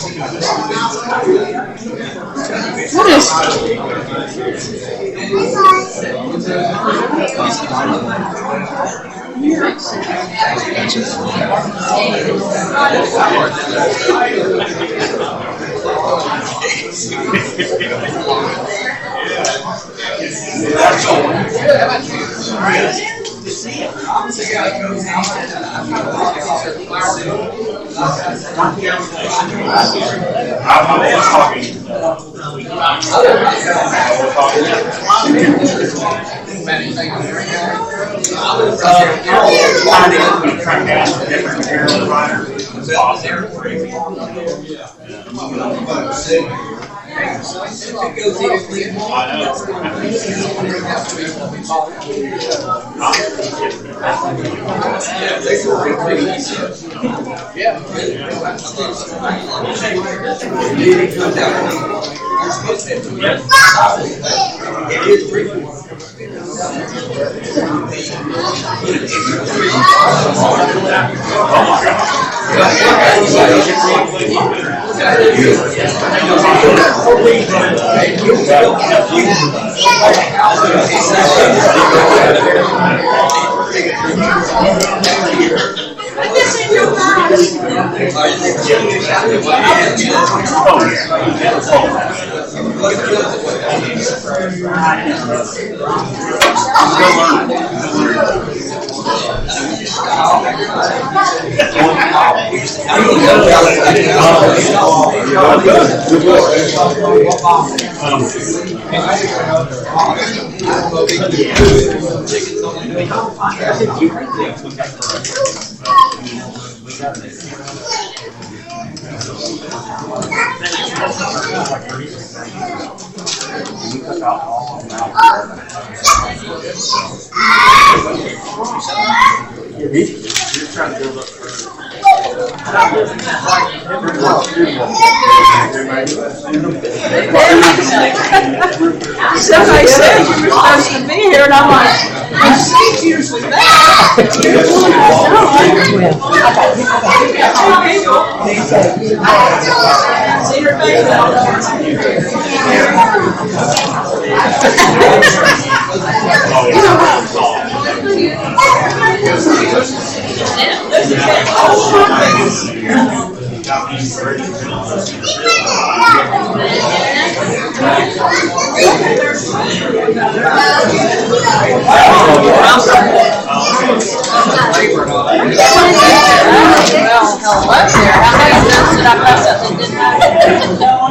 What is Track down different care providers. Somebody said you were supposed to be here, and I'm like, my seat's usually back. See her face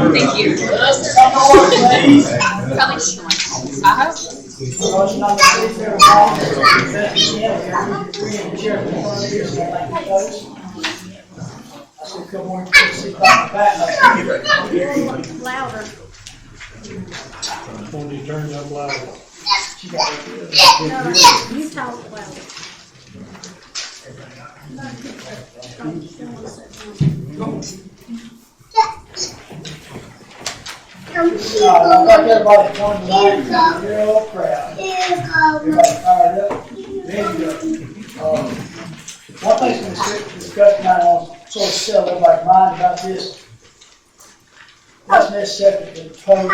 Thank you. Probably short. Louder. When you turn it up louder. No, you talk louder. I like everybody coming tonight, real proud. Everybody fired up, ready to go. One thing we discussed tonight, I want to sort of settle everybody's mind about this. That's necessary to oppose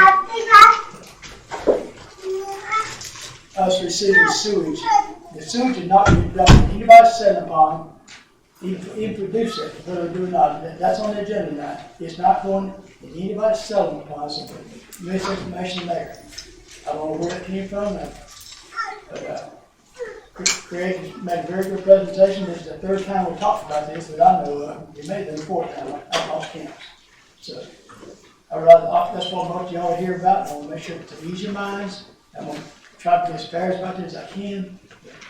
us receiving sewage. The sewage is not being dumped in anybody's settling upon, even produce it, whether they do or not. That's on the agenda tonight. It's not going in anybody's settling upon, so misinformation there. I don't know where it came from, but Craig has made a very good presentation. This is the third time we talked about this that I know of. We made it the fourth time, I lost count. So, that's what I want y'all to hear about. I want to make sure to ease your minds. I'm going to try to be as fair about this as I can.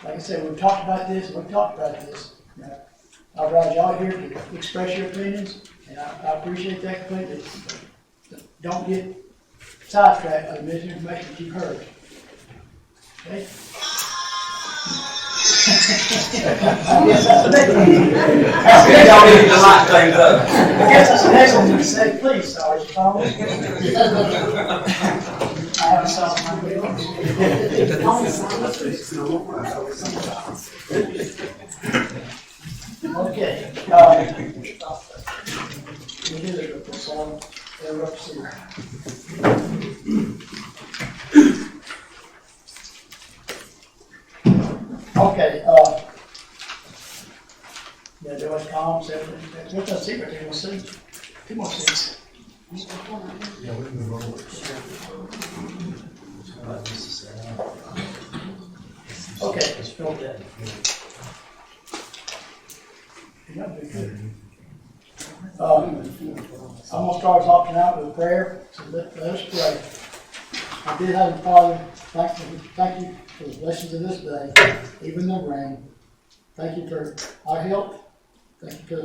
Like I said, we've talked about this. I'd rather y'all here to express your opinions, and I appreciate that completely. Don't get sidetracked by the misinformation that you've heard. Okay? I guess that's the next one. Y'all need to light things up. I guess that's the next one to say, please, Sergeant Thomas. I haven't saw my video. Okay. We did it with this, they're up to Okay, yeah, there was comments, everything, let's see what they will see. 2 more seats. Okay, let's go with that. Yeah, very good. I'm gonna start talking out with a prayer, so let us pray. I did have a Father, thank you for the blessings of this day, even the rain. Thank you for our health. Thank you for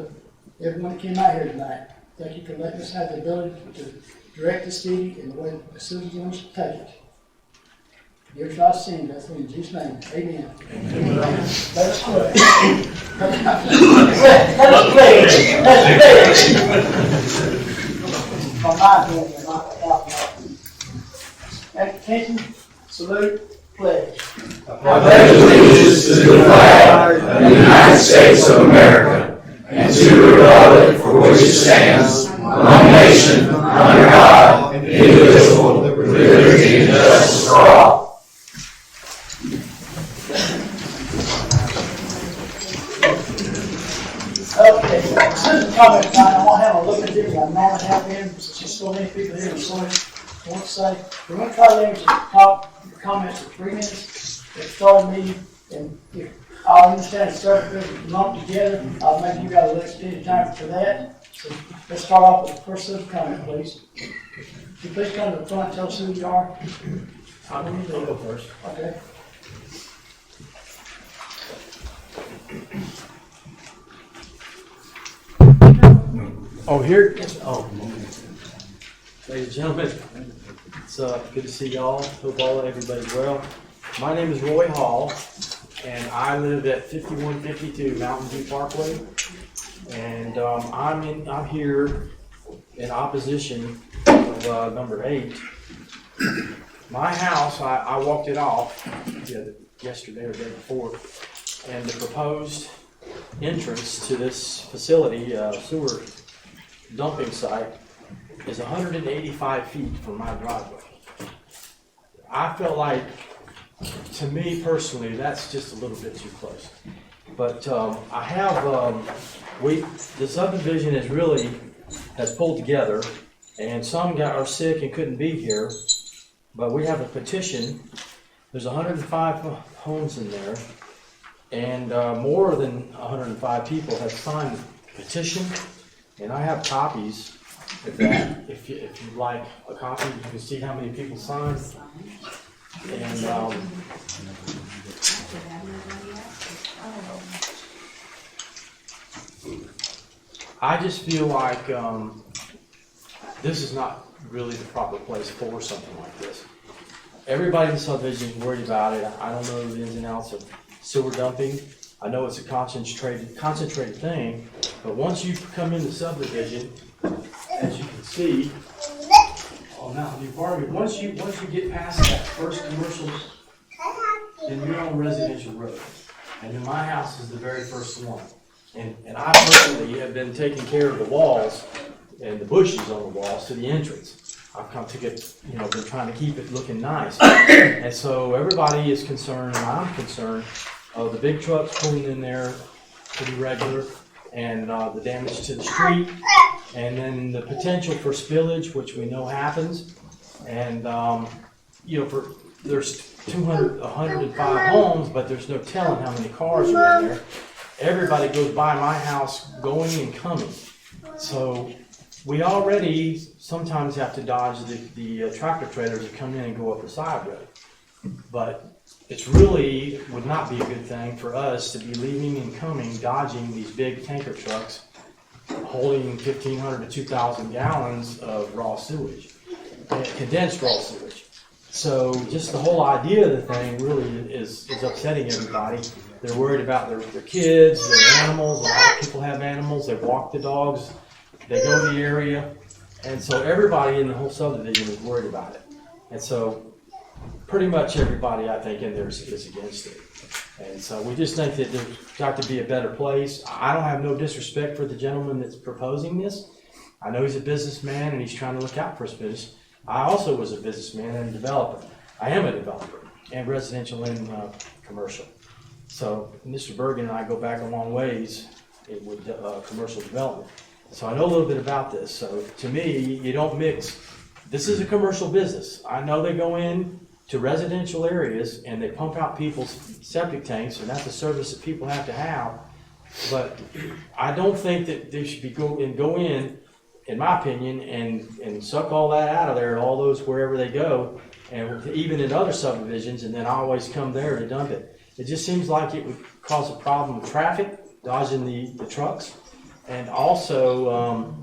everyone that came out here tonight. Thank you for letting us have the ability to direct the city in the way the citizens want us to take it. Here's our sin, that's in Jesus' name. Amen. Amen. Let us pray. Let us pray. Let's pray. From my hand, and not attention, salute, pledge. I pledge allegiance to the flag of the United States of America and to the republic for which it stands, one nation, under God, indivisible, with liberty and justice for all. Okay, citizen comment tonight, I want to have a look at this, I normally have been, since there's so many people here, and so much I want to say. We're going to try to limit the top comments to 3 minutes. It started me, and if I understand it's started lumped together, I'll make you guys a little extended time for that. So let's start off with the first citizen comment, please. Could you please come to the front and tell us who you are? I'll go first. Okay. Oh, here? Oh. Ladies and gentlemen, it's good to see y'all. Hope everybody's well. My name is Roy Hall, and I live at 5152 Mountain View Parkway. And I'm here in opposition of number 8. My house, I walked it off yesterday or the day before, and the proposed entrance to this facility, sewer dumping site, is 185 feet from my driveway. I felt like, to me personally, that's just a little bit too close. But I have, the subdivision has pulled together, and some are sick and couldn't be here, but we have a petition. There's 105 homes in there, and more than 105 people have signed the petition, and I have copies of that. If you'd like a copy, you can see how many people signed. And I just feel like this is not really the proper place for something like this. Everybody in the subdivision is worried about it. I don't know the ins and outs of sewer dumping. I know it's a concentrated thing, but once you come in the subdivision, as you can see on Mountain View Parkway, once you get past that first commercial, then you're on residential road. And then my house is the very first one. And I personally have been taking care of the walls and the bushes on the walls to the entrance. I've come to get, been trying to keep it looking nice. And so everybody is concerned, and I'm concerned, of the big trucks pulling in there pretty regular, and the damage to the street, and then the potential for spillage, which we know happens. And, there's 105 homes, but there's no telling how many cars are in there. Everybody goes by my house going and coming. So we already sometimes have to dodge the tractor trailers that come in and go up the side road. But it's really would not be a good thing for us to be leaving and coming, dodging these big tanker trucks holding 1,500 to 2,000 gallons of raw sewage, condensed raw sewage. So just the whole idea of the thing really is upsetting everybody. They're worried about their kids, their animals. A lot of people have animals. They walk the dogs. They go to the area. And so everybody in the whole subdivision is worried about it. And so pretty much everybody, I think, in there is against it. And so we just think that there's got to be a better place. I don't have no disrespect for the gentleman that's proposing this, I know he's a businessman and he's trying to look out for his business. I also was a businessman and a developer. I am a developer, and residential and commercial. So Mr. Bergen and I go back a long ways with commercial development. So I know a little bit about this. So to me, you don't mix. This is a commercial business. I know they go in to residential areas and they pump out people's septic tanks, and that's a service that people have to have. But I don't think that they should go in my opinion, and suck all that out of there, all those wherever they go, and even in other subdivisions, and then always come there to dump it. It just seems like it would cause a problem with traffic, dodging the trucks, and also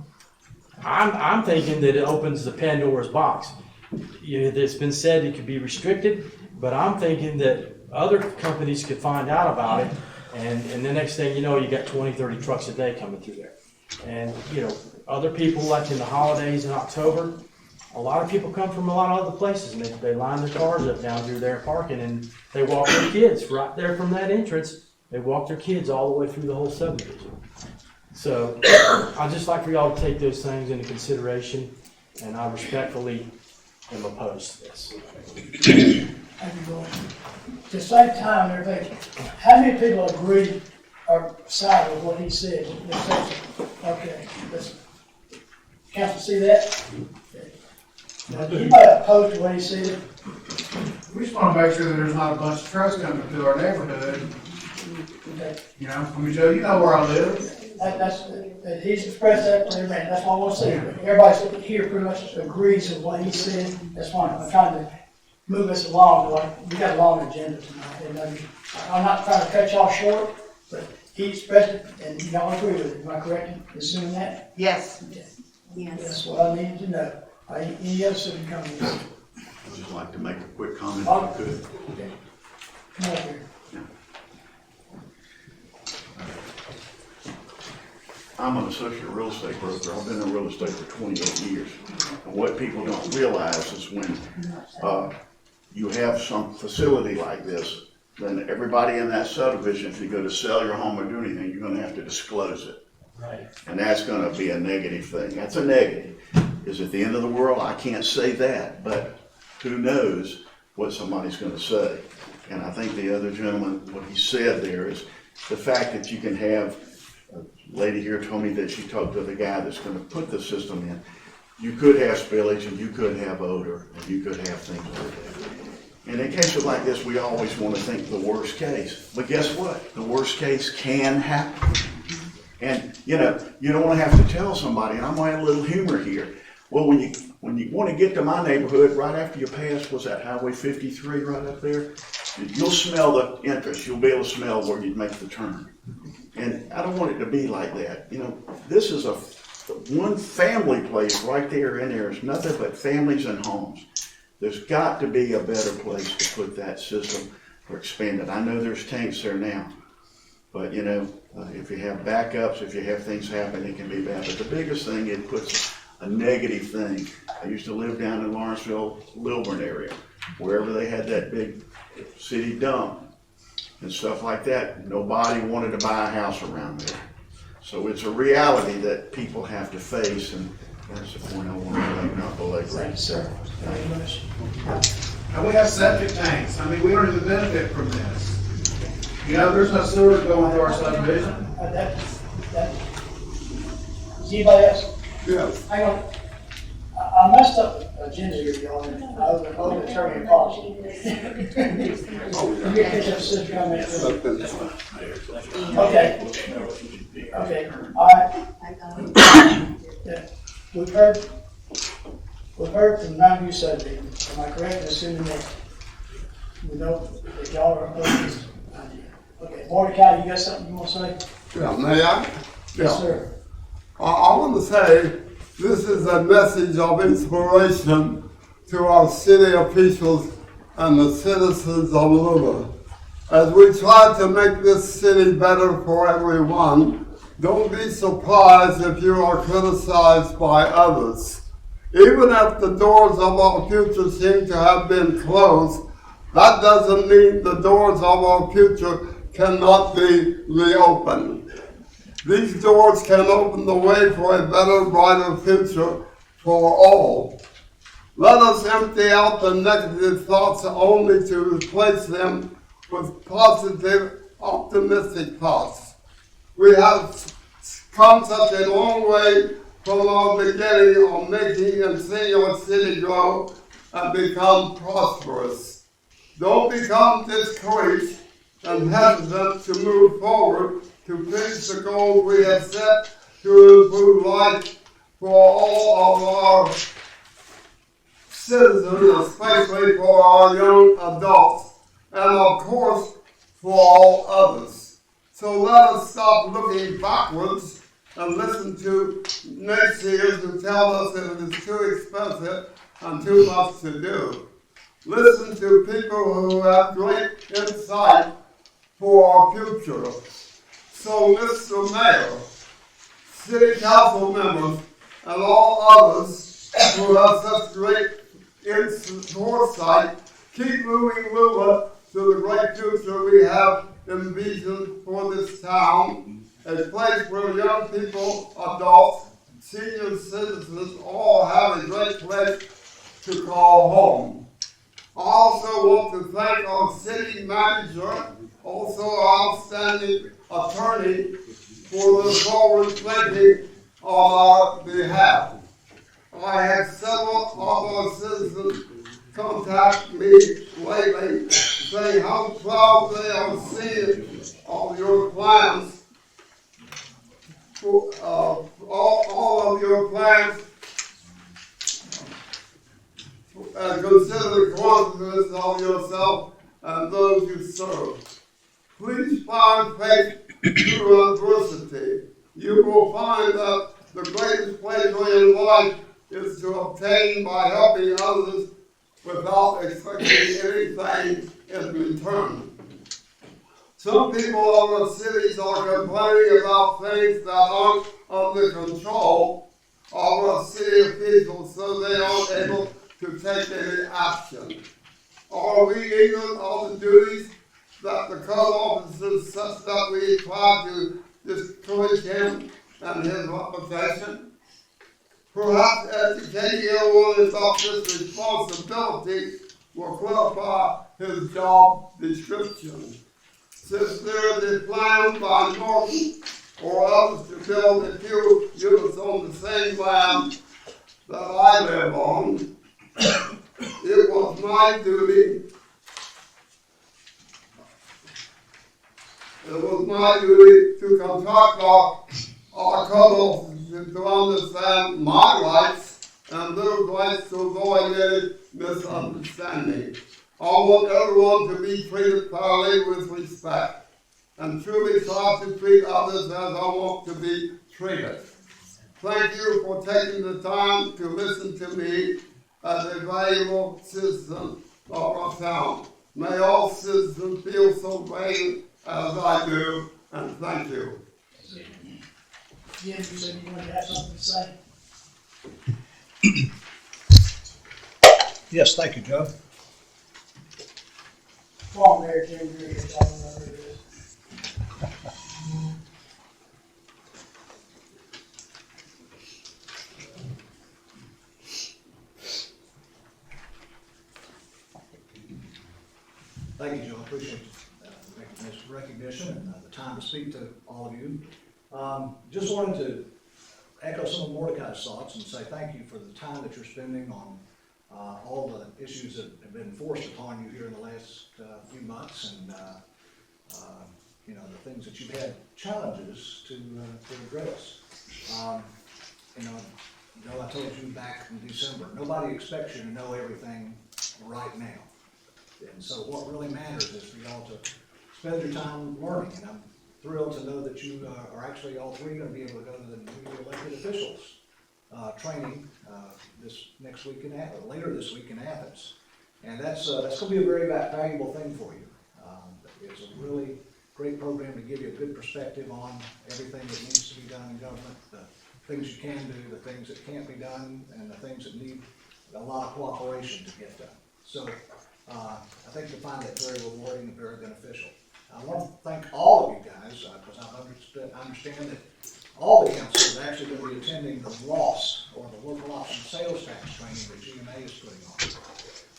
I'm thinking that it opens the Pandora's box. It's been said it could be restricted, but I'm thinking that other companies could find out about it, and the next thing you know, you got 20, 30 trucks a day coming through there. And, other people, like in the holidays in October, a lot of people come from a lot of other places, and they line their cars up down through there parking, and they walk their kids right there from that entrance. They walk their kids all the way through the whole subdivision. So I'd just like for y'all to take those things into consideration, and I respectfully am opposed to this. Thank you, Roy. At the same time, everybody, how many people agree or side with what he said? Okay, listen. Council see that? Okay. Now, anybody opposed to what he said? We just want to make sure that there's not a bunch of trucks coming through our neighborhood. Okay. Joe, you know where I live. That he's expressed that to everybody. That's what I want to say. Everybody here pretty much agrees with what he said. That's fine. I'm trying to move us along. We got a long agenda tonight. And I'm not trying to cut y'all short, but he expressed it, and y'all agree with it. Am I correct in assuming that? Yes. Okay. Yes. That's what I needed to know. Any other city comments? I'd just like to make a quick comment if I could. Okay. Come up here. I'm an associate real estate broker. I've been in real estate for 28 years. And what people don't realize is when you have some facility like this, then everybody in that subdivision, if you go to sell your home or do anything, you're gonna have to disclose it. Right. And that's gonna be a negative thing. That's a negative. Is it the end of the world? I can't say that, but who knows what somebody's gonna say. And I think the other gentleman, what he said there is the fact that you can have, a lady here told me that she talked to the guy that's gonna put the system in. You could have spillage and you could have odor and you could have things like that. And in cases like this, we always want to think the worst case. But guess what? The worst case can happen. And, you don't want to have to tell somebody, and I'm going to add a little humor here. Well, when you want to get to my neighborhood, right after you pass, was that Highway 53 right up there? You'll smell the entrance. You'll be able to smell where you make the turn. And I don't want it to be like that. This is a one family place right there in there. It's nothing but families and homes. There's got to be a better place to put that system or expand it. I know there's tanks there now, but if you have backups, if you have things happen, it can be bad. But the biggest thing, it puts a negative thing. I used to live down in Lawrenceville, Lilburn area, wherever they had that big city dump and stuff like that. Nobody wanted to buy a house around there. So it's a reality that people have to face, and that's the point I want to make, not belabor. Thank you, sir. Thank you much. And we have septic tanks. We don't even benefit from this. There's no sewer going through our subdivision. Is anybody else? Yes. Hang on. I messed up the agenda here, y'all, and I owe the attorney an apology. You get catch up city comments. Okay. Okay, all right. Yeah. We've heard from Mountain View subdivision. Am I correct in assuming that we know that y'all are opposed to this idea? Okay, Mordecai, you got something you want to say? Yeah, may I? Yes, sir. I want to say this is a message of inspiration to our city officials and the citizens of Lula. As we try to make this city better for everyone, don't be surprised if you are criticized by others. Even if the doors of our future seem to have been closed, that doesn't mean the doors of our future cannot be reopened. These doors can open the way for a better, brighter future for all. Let us empty out the negative thoughts only to replace them with positive, optimistic thoughts. We have come such a long way from our beginning of making and seeing our city grow and become prosperous. Don't become discouraged and hesitant to move forward to finish the goals we have set to improve life for all of our citizens, especially for our young adults, and of course for all others. So let us stop looking backwards and listen to naysayers who tell us that it is too expensive and too much to do. Listen to people who have great insight for our future. So, Mr. Mayor, City Council members, and all others who have such great foresight, keep moving Lula to the great future we have envisioned for this town, a place where young people, adults, senior citizens all have a great place to call home. I also want to thank our city manager, also our outstanding attorney, for the forward thinking on our behalf. I had several of our citizens contact me lately saying how proud they are seeing of your plans, all of your plans, and consider the consequences of yourself and those you serve. Please find faith through adversity. You will find that the greatest pleasure in life is to obtain by helping others without expecting anything in return. Some people of our cities are complaining about things that aren't under control of our city officials, so they aren't able to take any action. Are we ignorant of the duties that the code officers such that we try to discourage him and his reputation? Perhaps educating everyone about this responsibility will clarify his job description. Since there is a plan by Norton or others to build a few units on the same land that I live on, it was my duty to contract our code officers to understand my rights and their rights to avoid any misunderstanding. I want everyone to be treated fairly with respect and truly try to treat others as I want to be treated. Thank you for taking the time to listen to me as a valuable citizen of our town. May all citizens feel so valued as I do, and thank you. Jim, you said you wanted to have something to say? Yes, thank you, Joe. Come on, Mayor Jim, you're here, tell me what it is. Thank you, Joe. I appreciate this recognition and the time to speak to all of you. Just wanted to echo some of Mordecai's thoughts and say thank you for the time that you're spending on all the issues that have been forced upon you here in the last few months, and you know, the things that you've had challenges to address. You know, Joe, I told you back in December, nobody expects you to know everything right now. And so what really matters is for y'all to spend your time learning, and I'm thrilled to know that you are actually all three going to be able to go to the newly elected officials training this next week later this week in Athens, and that's going to be a very valuable thing for you. It's a really great program to give you a good perspective on everything that needs to be done in government, the things you can do, the things that can't be done, and the things that need a lot of cooperation to get done. So I think you'll find that very rewarding and very beneficial. I want to thank all of you guys, because I understand that all the councils are actually going to be attending the LOST, or the Local Option Sales Tax training that GMA is putting on.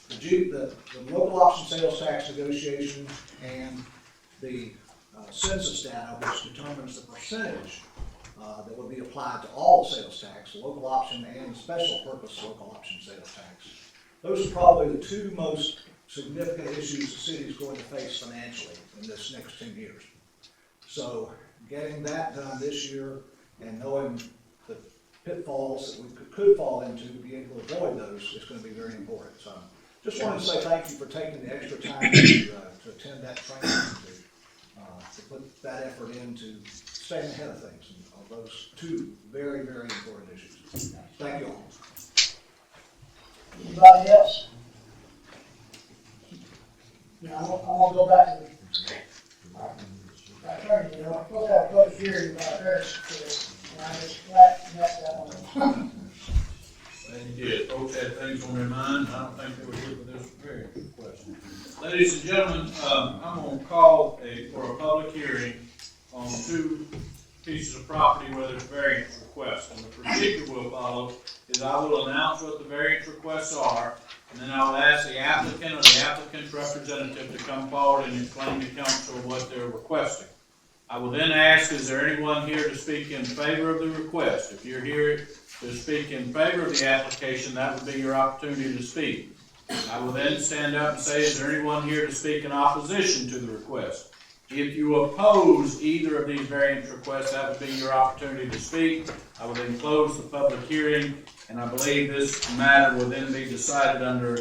The Local Option Sales Tax negotiation and the census data, which determines the percentage that would be applied to all the sales tax, local option and special purpose local option sales tax. Those are probably the two most significant issues the city is going to face financially in this next 10 years. So getting that done this year and knowing the pitfalls that we could fall into to be able to avoid those is going to be very important. So just wanted to say thank you for taking the extra time to attend that training, to put that effort into staying ahead of things on those two very, very important issues. Thank you all. Anybody else? Now, I'm gonna go back to the attorney, I'm supposed to have a public hearing about variance, and I just messed that one up. And you did, folks had things on their mind, I don't think they were here for this very good question. Ladies and gentlemen, I'm gonna call for a public hearing on two pieces of property where there's variance requests. And the procedure we'll follow is I will announce what the variance requests are, and then I will ask the applicant or the applicant's representative to come forward and explain to council what they're requesting. I will then ask, is there anyone here to speak in favor of the request? If you're here to speak in favor of the application, that would be your opportunity to speak. I will then stand up and say, is there anyone here to speak in opposition to the request? If you oppose either of these variance requests, that would be your opportunity to speak. I will then close the public hearing, and I believe this matter will then be decided under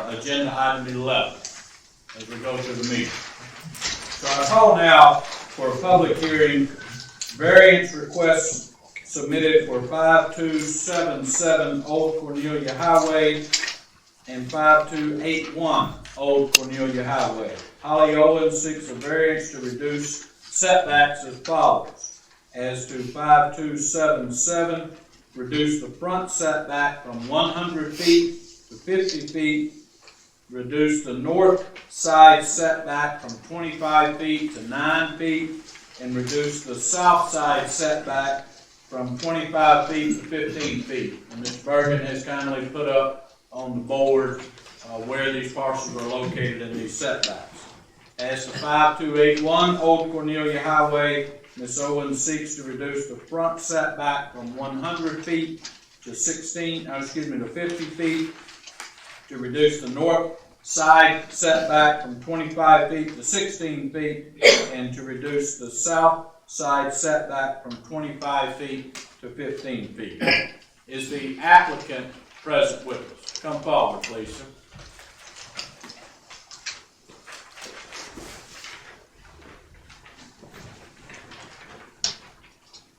agenda item 11 as we go through the meeting. So I call now for a public hearing, variance requests submitted for 5277 Old Cornelia Highway and 5281 Old Cornelia Highway. Holly Owens seeks a variance to reduce setbacks as follows. As to 5277, reduce the front setback from 100 feet to 50 feet, reduce the north side setback from 25 feet to 9 feet, and reduce the south side setback from 25 feet to 15 feet. And Ms. Bergen has kindly put up on the board where these parcels are located in these setbacks. As to 5281 Old Cornelia Highway, Ms. Owens seeks to reduce the front setback from 100 feet to 50 feet, to reduce the north side setback from 25 feet to 16 feet, and to reduce the south side setback from 25 feet to 15 feet. Is the applicant present with us? Come forward, please, sir.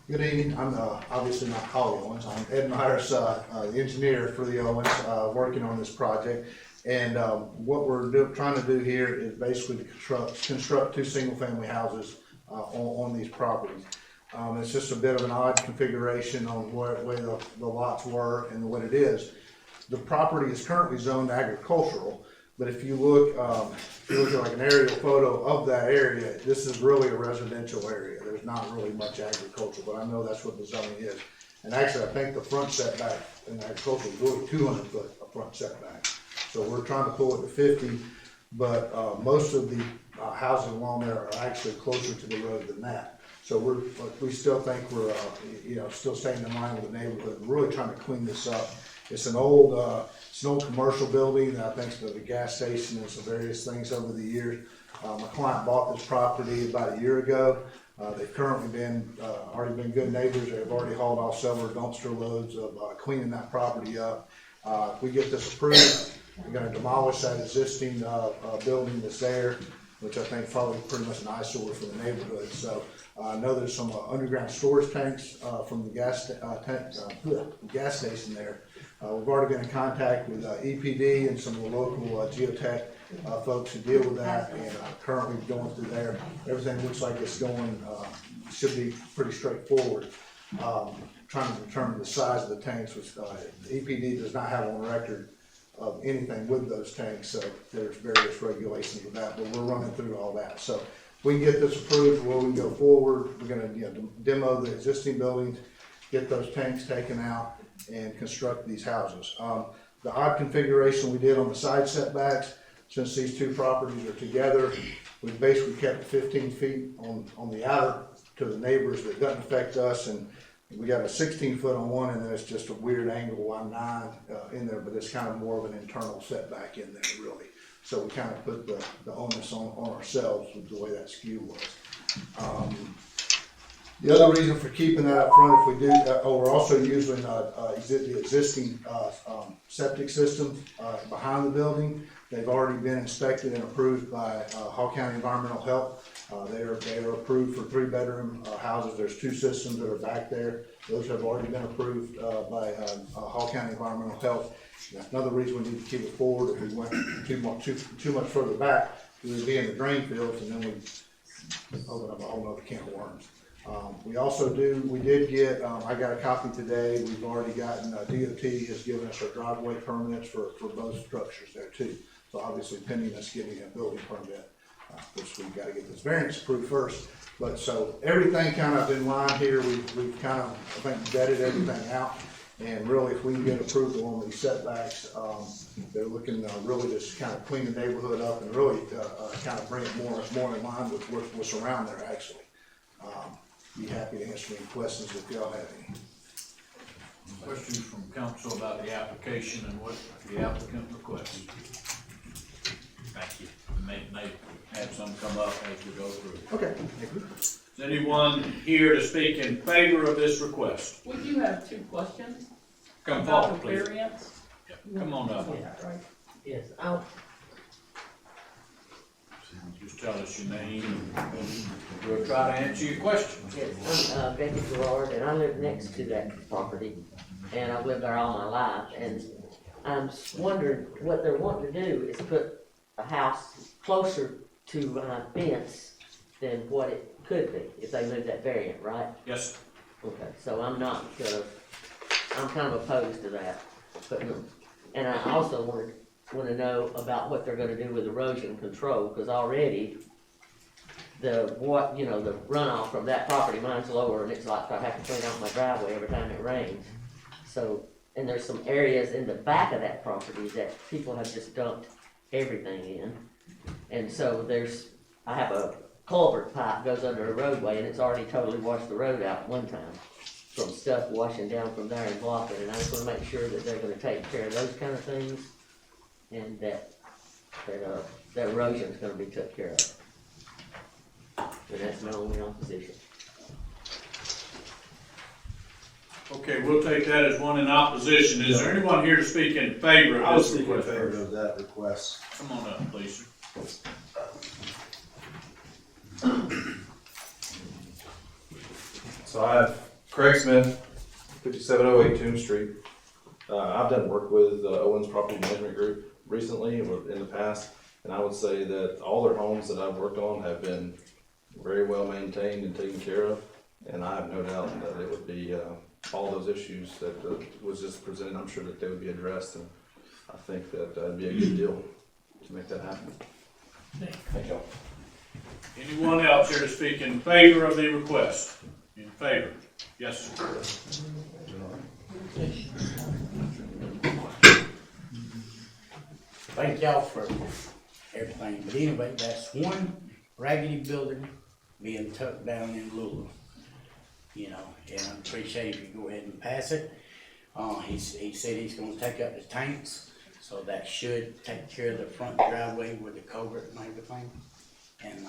Good evening. I'm obviously not Holly Owens. I'm Ed Myers, the engineer for the Owens, working on this project. And what we're trying to do here is basically to construct two single-family houses on these properties. It's just a bit of an odd configuration on where the lots were and what it is. The property is currently zoned agricultural, but if you look at like an aerial photo of that area, this is really a residential area. There's not really much agriculture, but I know that's what the zoning is. And actually, I think the front setback in agriculture is really 200 foot of front setback. So we're trying to pull it to 50, but most of the houses along there are actually closer to the road than that. So we still think we're still staying in line with the neighborhood. We're really trying to clean this up. It's an old commercial building that I think's been a gas station and some various things over the years. My client bought this property about a year ago. They've currently already been good neighbors. They've already hauled off several dumpster loads of cleaning that property up. If we get this approved, we're going to demolish that existing building that's there, which I think is probably pretty much an eyesore for the neighborhood. So I know there's some underground storage tanks from the gas station there. We've already been in contact with EPD and some of the local geotech folks who deal with that, and currently going through there. Everything looks like it's going, should be pretty straightforward. Trying to determine the size of the tanks, which the EPD does not have on record of anything with those tanks, so there's various regulations with that, but we're running through all that. So we can get this approved, where we can go forward. We're gonna, demo the existing buildings, get those tanks taken out, and construct these houses. The odd configuration we did on the side setbacks, since these two properties are together, we basically kept 15 feet on the outer to the neighbors that doesn't affect us, and we got a 16 foot on one, and then it's just a weird angle on 9 in there, but it's kind of more of an internal setback in there, really. So we kind of put the onus on ourselves with the way that skew was. The other reason for keeping that up front, if we do, we're also using the existing septic systems behind the building. They've already been inspected and approved by Hall County Environmental Health. They are approved for 3-bedroom houses. There's 2 systems that are back there. Those have already been approved by Hall County Environmental Health. That's another reason we need to keep it forward. If we went too much further back, we would be in the drain fields, and then we open up a whole other can of worms. We did get, I got a copy today. We've already gotten, DOT has given us our driveway permits for both structures there too. So obviously pending us getting a building permit, which we've got to get this variance approved first. But so everything kind of in line here, we've kind of, I think, vetted everything out. And really, if we can get approval on these setbacks, they're looking really just kind of clean the neighborhood up and really kind of bring it more in line with what's around there actually. Be happy to answer any questions if y'all have any. Questions from council about the application and what the applicant requests? Thank you. May have some come up as we go through. Okay. Is anyone here to speak in favor of this request? We do have 2 questions. Come About forward, the please. variance. Yeah, come on up. Yeah, right. Yes, Just tell us your name and we'll try to answer your questions. yes, I'm Becky Gerard, and I live next to that property, and I've lived there all my life, and I'm wondering, what they're wanting to do is put a house closer to a fence than what it could be, if they move that variant, right? Yes, Okay, so I'm not, I'm kind of opposed to that, but, and I also want to know about what they're gonna do with erosion control, because already the runoff from that property, mine's lower, and it's like I have to clean out my driveway every time it rains. So, and there's some areas in the back of that property that people have just dumped everything in. And so I have a culvert pipe goes under a roadway, and it's already totally washed the road out one time from stuff washing down from there and blocking, and I just wanna make sure that they're gonna take care of those kind of things, and that erosion's gonna be took care of. And that's my only opposition. okay, we'll take that as one in opposition. Is there anyone here to speak in favor of this request? of that request. Come on up, please. So I have Craig Smith, 5708 Tombs Street. I've done work with Owens Property Management Group recently or in the past, and I would say that all their homes that I've worked on have been very well maintained and taken care of, and I have no doubt that it would be all those issues that was just presented. I'm sure that they would be addressed, and I think that it'd be a good deal to make that happen. Thank you. Anyone else here to speak in favor of the request? In favor? Yes, sir. Thank y'all for everything, but anyway, that's one raggedy building being tucked down in Lula. And I appreciate if you go ahead and pass it. He said he's gonna take up the tanks, so that should take care of the front driveway with the culvert and everything. And,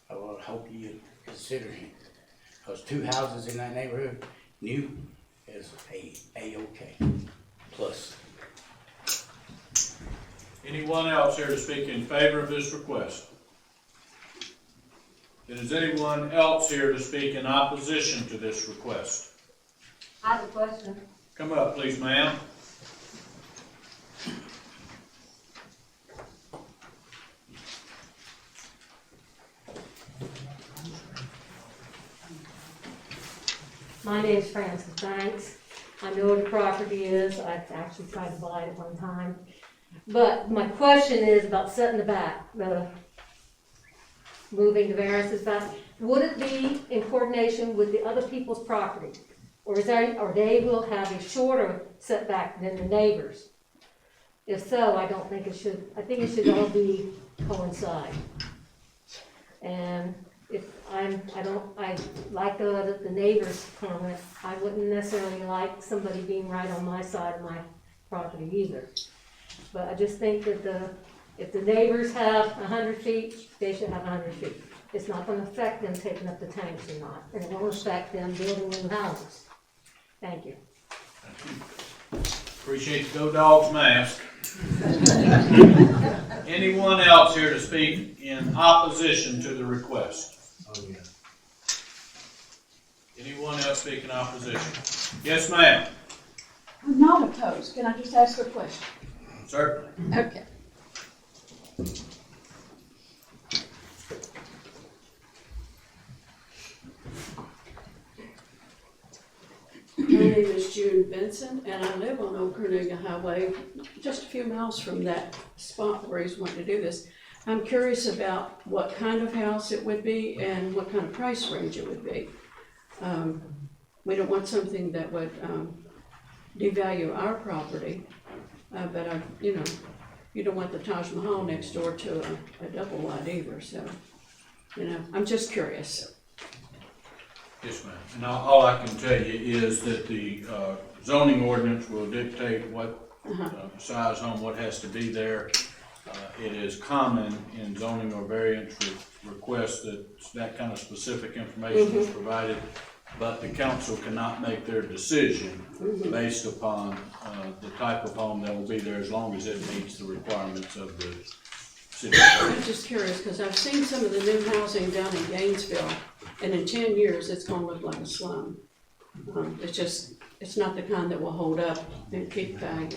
I will hope you consider him, cause 2 houses in that neighborhood, new is A-OK plus. Anyone else here to speak in favor of this request? Is anyone else here to speak in opposition to this request? I have a question. Come up, please, ma'am. My name's Frances Banks. I know what the property is. I actually tried to buy it at one time. But my question is about setting the back. moving the variances back, would it be in coordination with the other people's property? Or they will have a shorter setback than the neighbors? If so, I don't think it should, I think it should all be coincide. And if I like the neighbor's comment, I wouldn't necessarily like somebody being right on my side of my property either. But I just think that if the neighbors have 100 feet, they should have 100 feet. It's not gonna affect them taking up the tanks or not, and it won't affect them building new houses. Thank you. Appreciate the Go Dogs mask. Anyone else here to speak in opposition to the request? Anyone else speak in opposition? Yes, ma'am. I'm not opposed. Can I just ask a question? Certainly. Okay. My name is June Benson, and I live on Old Cornuga Highway, just a few miles from that spot where he's wanting to do this. I'm curious about what kind of house it would be and what kind of price range it would be. We don't want something that would devalue our property, but you don't want the Taj Mahal next door to a double wide either. So, I'm just curious. Yes, ma'am. And all I can tell you is that the zoning ordinance will dictate what size home, what has to be there. It is common in zoning or variance requests that kind of specific information is provided, but the council cannot make their decision based upon the type of home that will be there as long as it meets the requirements of the city. I'm just curious because I've seen some of the new housing down in Gainesville, and in 10 years it's going to look like a slum. It's not the kind that will hold up and keep value.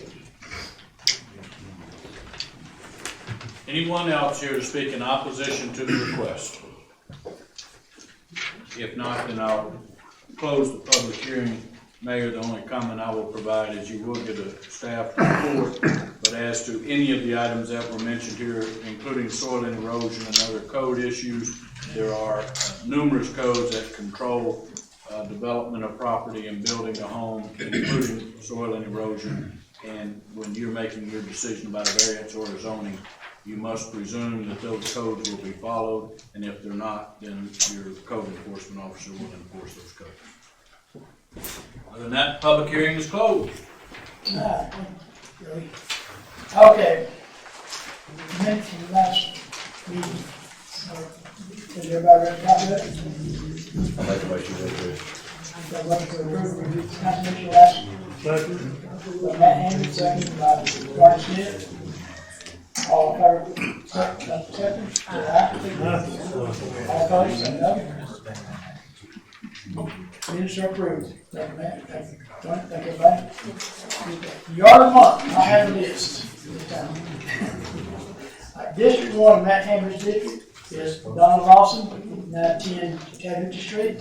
Anyone else here to speak in opposition to the request? If not, then I'll close the public hearing. Mayor, the only comment I will provide is you will get a staff report, but as to any of the items that were mentioned here, including soil and erosion and other code issues, there are numerous codes that control development of property and building a home, including soil and erosion. And when you're making your decision about a variance or a zoning, you must presume that those codes will be followed, and if they're not, then your code enforcement officer will enforce those codes. Other than that, public hearing is closed. Okay. Minutes from the last meeting. Is everybody ready to talk about it? I'll make a motion to approve. Got one to approve, Councilman last. By Matt Henry, second by Martin Smith. All in favor, second, say aye. All opposed, say no. Minutes are approved. Thank you, Matt. Thank you, Tony. Thank you, everybody. Yard of the month, I have a list. District 1, Matt Henry's district is Donald Lawson, 910 Chattanooga Street.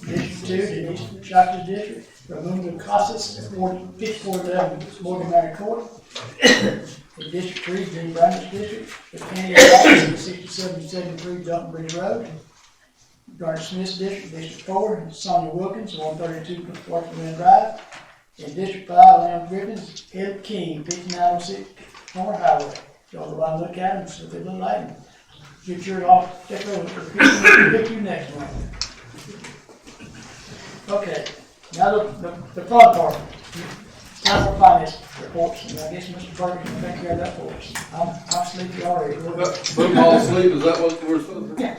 District 2, Denise Shockers district, Raimundo Casas, 5411 Morgan Mary Court. In District 3, Jim Brown's district, the County of Lawson, 6773 Dalton Bridge Road. Garner Smith's district, District 4, Sonia Wilkins, 132 Washington Drive. In District 5, Lamb Griffins, Ed King, 5906 Corner Highway. Y'all go by and look at them, see if they look like them. Get yours off, check over for pick you next one. Okay, now the fun part. Time for finance reports, and I guess Mr. Ferguson will take care of that for us. I'm sleepy already. Football sleep, is that what we're supposed to do?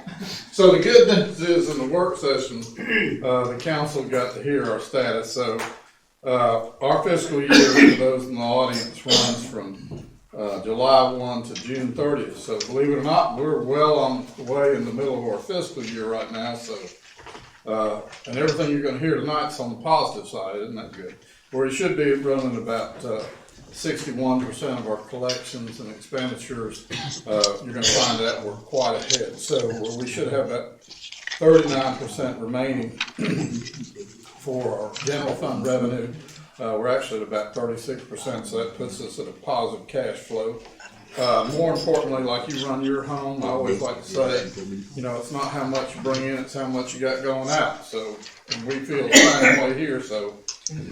So the good news is in the work session, the council got to hear our status. So our fiscal year, for those in the audience, runs from July 1 to June 30th. So believe it or not, we're well on the way in the middle of our fiscal year right now. So and everything you're going to hear tonight's on the positive side, isn't that good? Where it should be running about 61% of our collections and expenditures, you're going to find that we're quite ahead. So we should have that 39% remaining for our general fund revenue. We're actually at about 36%, so that puts us at a positive cash flow. more importantly, like you run your home, I always like to say, you know, it's not how much you bring in, it's how much you got going out. So, and we feel the same way here, so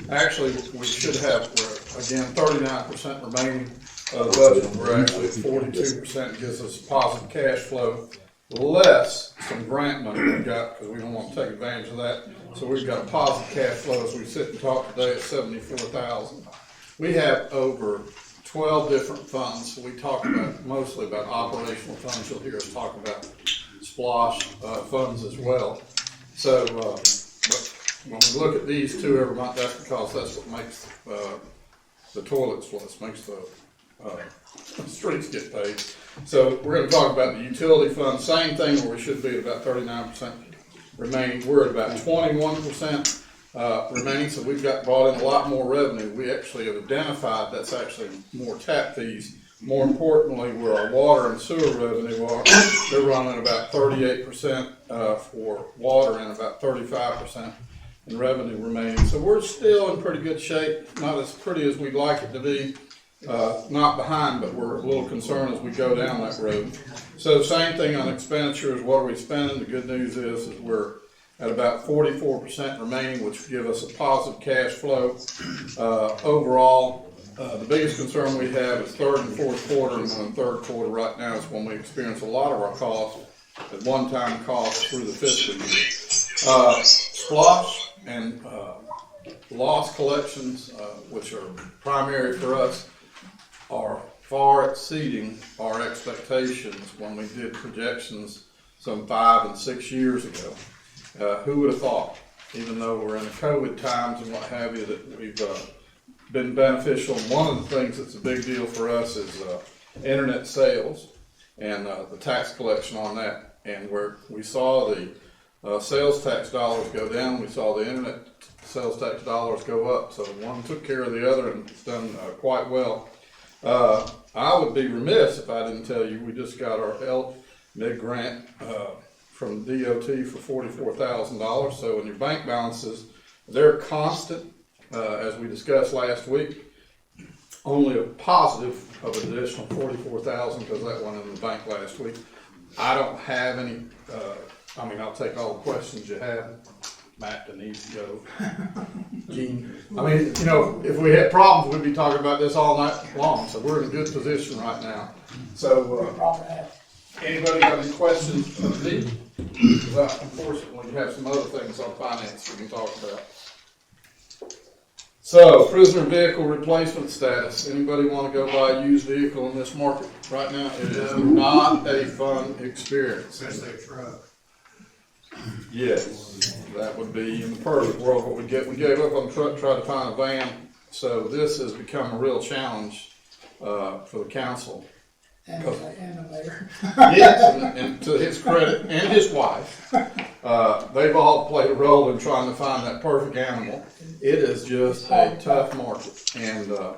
actually, we should have, again, 39% remaining of the budget. We're actually at 42%, gives us positive cash flow, less some grant money we've got, because we don't want to take advantage of that. So we've got a positive cash flow as we sit and talk today at $74,000. We have over 12 different funds. We talk about mostly about operational funds. You'll hear us talk about SPLOSH funds as well. So but when we look at these two every month, that's because that's what makes the toilets flush, makes the streets get paid. So we're going to talk about the utility fund. Same thing, where we should be at about 39% remaining. We're at about 21%. Remaining, so we've got brought in a lot more revenue. We actually have identified that's actually more tap fees. More importantly, where our water and sewer revenue are, they're running about 38% for water and about 35% in revenue remaining. So we're still in pretty good shape, not as pretty as we'd like it to be, not behind, but we're a little concerned as we go down that road. So same thing on expenditures. What are we spending? The good news is we're at about 44% remaining, which would give us a positive cash flow. Overall, the biggest concern we have is third and fourth quarter, and the third quarter right now is when we experience a lot of our costs at one-time costs through the fiscal year. SPLOSH and loss collections, which are primary for us, are far exceeding our expectations when we did projections some 5 and 6 years ago. Who would have thought, even though we're in the COVID times and what have you, that we've been beneficial. One of the things that's a big deal for us is internet sales and the tax collection on that. And where we saw the sales tax dollars go down, we saw the internet sales tax dollars go up. So one took care of the other, and it's done quite well. I would be remiss if I didn't tell you we just got our LMIG grant from DOT for $44,000. So in your bank balances, they're constant, as we discussed last week. Only a positive of an additional $44,000 because that went in the bank last week. I don't have any. I'll take all the questions you have. Matt, Denise, Joe, Gene. If we had problems, we'd be talking about this all night long. So we're in a good position right now. So, anybody got any questions for me? Unfortunately, we have some other things on finance we can talk about. So, prisoner vehicle replacement status. Anybody want to go buy a used vehicle in this market right now? It is not a fun experience. Especially a truck. Yes, that would be in the perfect world what we get. We gave up on the truck, tried to find a van. So this has become a real challenge for the council. And the mayor. Yes, and to his credit, and his wife, they've all played a role in trying to find that perfect animal. It is just a tough market, and the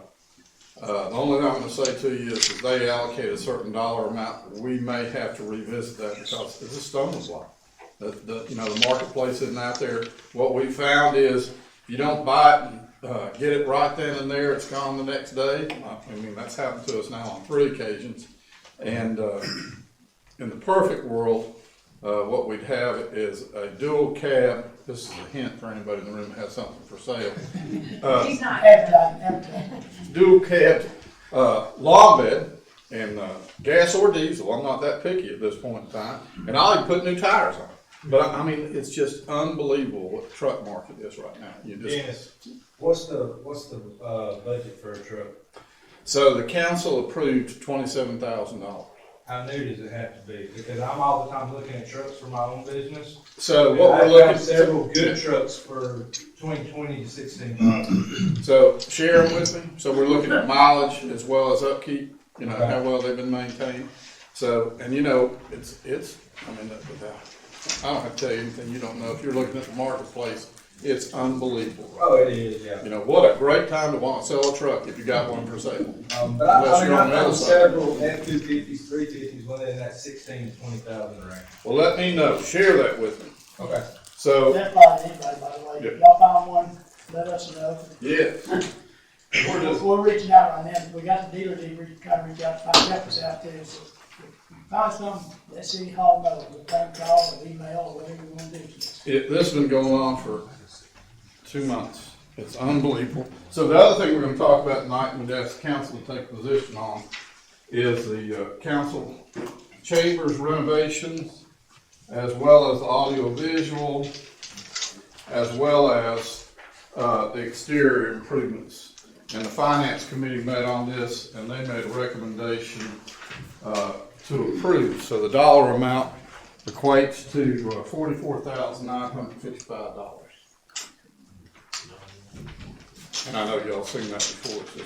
only thing I'm going to say to you is that they allocate a certain dollar amount. We may have to revisit that because it's a stumbling block. The marketplace isn't out there. What we found is if you don't buy it and get it right then and there, it's gone the next day. That's happened to us now on 3 occasions. And in the perfect world, what we'd have is a dual cab. This is a hint for anybody in the room that has something for sale. He's not advertising. Dual cab long bed and gas or diesel. I'm not that picky at this point in time. And I'll even put new tires on it. But it's just unbelievable what the truck market is right now. Dennis, what's the budget for a truck? So the council approved $27,000. How new does it have to be? Because I'm all the time looking at trucks for my own business. So what we're looking at several good trucks for between 20 to 16. So share them with me. So we're looking at mileage as well as upkeep. How well they've been maintained. So it's. I don't have to tell you anything you don't know. If you're looking at the marketplace, it's unbelievable. Oh, it is, yeah. What a great time to want to sell a truck if you got one for sale. But I found several F-250s, 350s, one in that 16 to 20,000 range. Well, let me know. Share that with me. Okay. So. That's fine, anybody, by the way. If y'all found one, let us know. Yeah. We're reaching out on them. We got the dealer deed, we're trying to reach out, find helpers out there. So if we find something, let City Hall know, with phone call or email or whatever we want to do. This has been going on for 2 months. It's unbelievable. So the other thing we're gonna talk about tonight, and we ask the council to take a position on, is the council chambers renovations, as well as audio visual, as well as the exterior improvements. And the finance committee met on this, and they made a recommendation to approve. So the dollar amount equates to $44,955. And I know y'all seen that before, so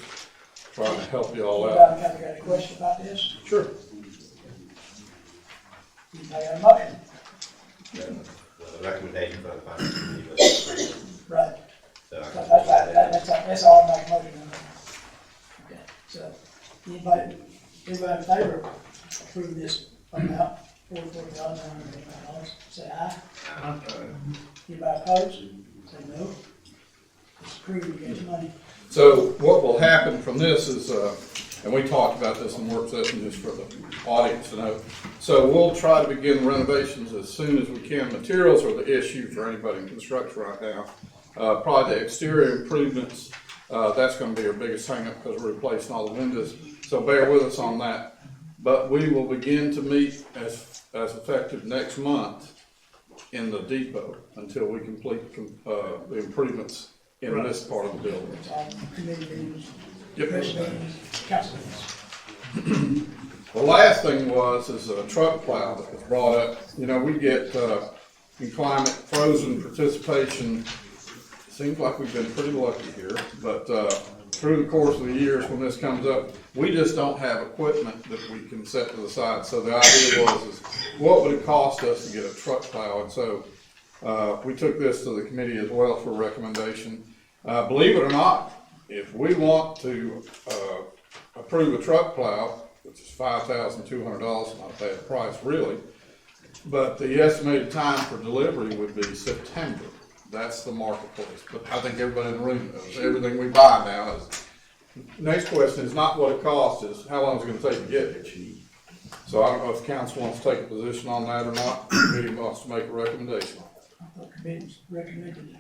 trying to help y'all out. Got a question about this? Sure. You may have a motion. The recommendation for the finance committee was. Right. So That's all I make a motion on. Okay, so, anybody in favor of approving this amount, $44,955, say aye. Anybody opposed, say no. It's approved, you get your money. So what will happen from this is, and we talked about this in work session just for the audience to know. So we'll try to begin renovations as soon as we can. Materials are the issue for anybody in construction right now. Probably the exterior improvements, that's gonna be our biggest hangup because we're replacing all the windows. So bear with us on that. But we will begin to meet as effective next month in the depot until we complete the improvements in this part of the building. Committee meetings, Yep. commission meetings, council meetings. The last thing is a truck plow that was brought up. You know, we get, in climate frozen participation. Seems like we've been pretty lucky here, but, through the course of the years when this comes up, we just don't have equipment that we can set to the side. So the idea is what would it cost us to get a truck plow? And so, we took this to the committee as well for recommendation. Believe it or not, if we want to, approve a truck plow, which is $5,200, not a bad price really, but the estimated time for delivery would be September. That's the marketplace, but I think everybody in the room knows, everything we buy now is, next question is not what it costs, is how long is it gonna take to get it? So I don't know if the council wants to take a position on that or not, the committee wants to make a recommendation. I thought committee's recommended.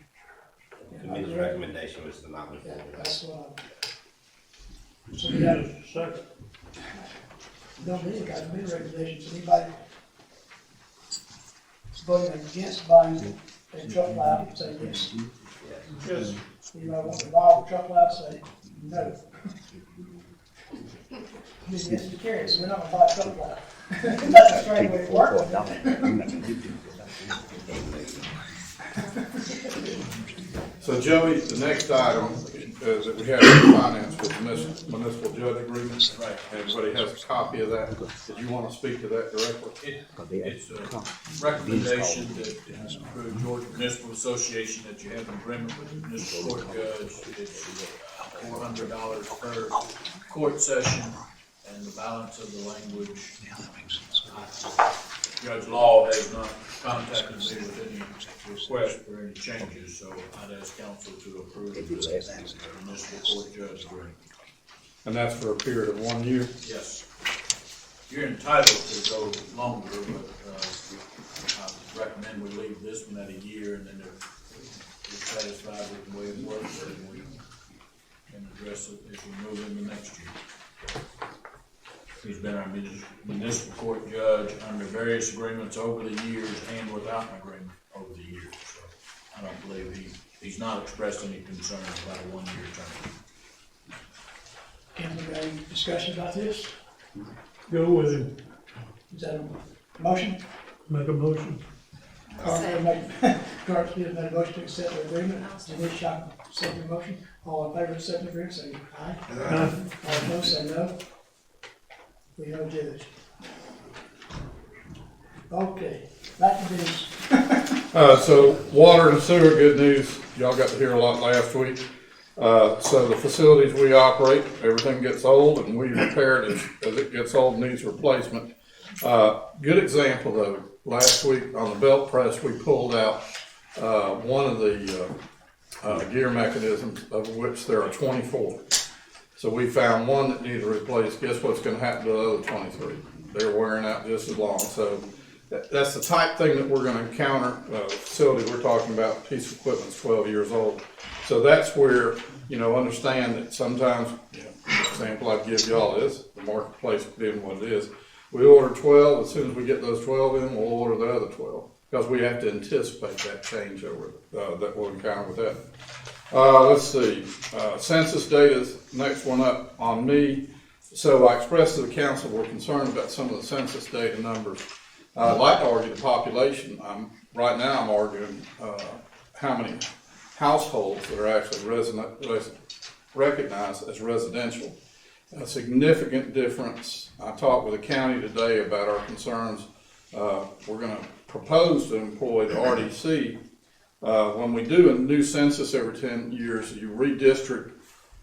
The committee's recommendation was to not move Yeah, forward. that's what I. So we got a second. Don't need it, guys, committee recommendations, anybody voting against buying a truck plow, say yes. Yes. Anybody want to buy a truck plow, say no. Yes, you carry it, so we're not gonna buy a truck plow. That's a strange way to work with it. So Joey, the next item is that we have in finance with the municipal judge agreement. Right. Everybody has a copy of that. Did you want to speak to that directly? It's a recommendation that through Georgia Municipal Association that you have an agreement with the municipal court judge. It's $400 per court session, and the balance of the language. Judge Law has not contacted me with any request for any changes, so I'd ask council to approve the municipal court judge agreement. And that's for a period of 1 year? Yes. You're entitled to go longer, but I recommend we leave this one at a year, and then if you're satisfied with the way it works, then we can address it if we move into next year. He's been our municipal court judge under various agreements over the years and without an agreement over the years. So I don't believe he's not expressed any concerns about a 1 year term. Can we have any discussion about this? Go with him. Is that a motion? Make a motion. Carl made a motion to accept the agreement. Denise Shop, second motion. All in favor of accepting the agreement, say aye. Aye. All opposed, say no. We know judge. Okay, back to business. So water and sewer, good news. Y'all got to hear a lot last week. So the facilities we operate, everything gets old and we repair it as it gets old and needs replacement. Good example though, last week on the belt press, we pulled out one of the gear mechanisms, of which there are 24. So we found one that needed replaced. Guess what's gonna happen to the other 23? They're wearing out just as long. So that's the type thing that we're gonna encounter. The facility we're talking about, piece of equipment's 12 years old. So that's where, understand that sometimes, the example I'd give y'all is, the marketplace being what it is. We order 12, as soon as we get those 12 in, we'll order the other 12. Because we have to anticipate that changeover that we'll encounter with that. Let's see, census data's next one up on me. So I expressed to the council we're concerned about some of the census data numbers. I'd like to argue the population. Right now I'm arguing how many households that are actually recognized as residential. A significant difference. I talked with the county today about our concerns. We're going to propose to employ the RDC. When we do a new census every 10 years, you redistrict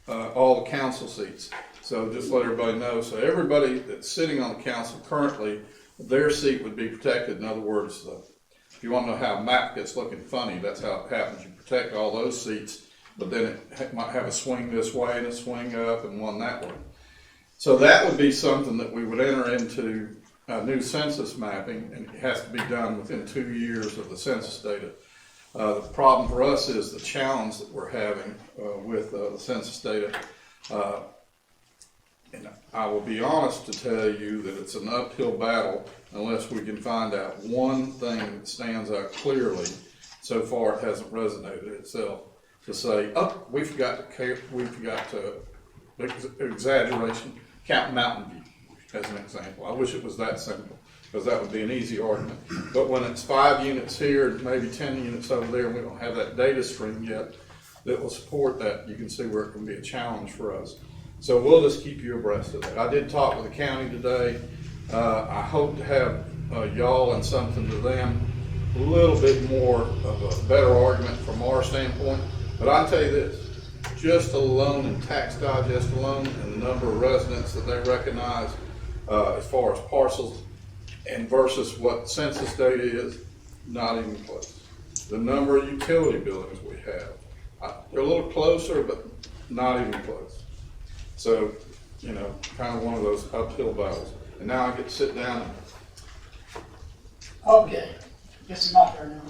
all the council seats. So just let everybody know. So everybody that's sitting on the council currently, their seat would be protected. In other words, if you want to know how a map gets looking funny, that's how it happens. You protect all those seats, but then it might have a swing this way and a swing up and one that way. So that would be something that we would enter into new census mapping, and it has to be done within 2 years of the census data. The problem for us is the challenge that we're having with the census data. And I will be honest to tell you that it's an uphill battle unless we can find out one thing that stands out clearly. So far, it hasn't resonated itself to say, oh, we forgot to exaggeration, count Mountain View as an example. I wish it was that simple, because that would be an easy argument. But when it's 5 units here, maybe 10 units over there, and we don't have that data stream yet that will support that, you can see where it can be a challenge for us. So we'll just keep you abreast of that. I did talk with the county today. I hope to have y'all and something to them, a little bit more of a better argument from our standpoint. But I'll tell you this, just alone in Tax Digest alone and the number of residents that they recognize as far as parcels and versus what census data is, not even close. The number of utility buildings we have, they're a little closer, but not even close. So, kind of one of those uphill battles. And now I get to sit down. Okay, guess it's my turn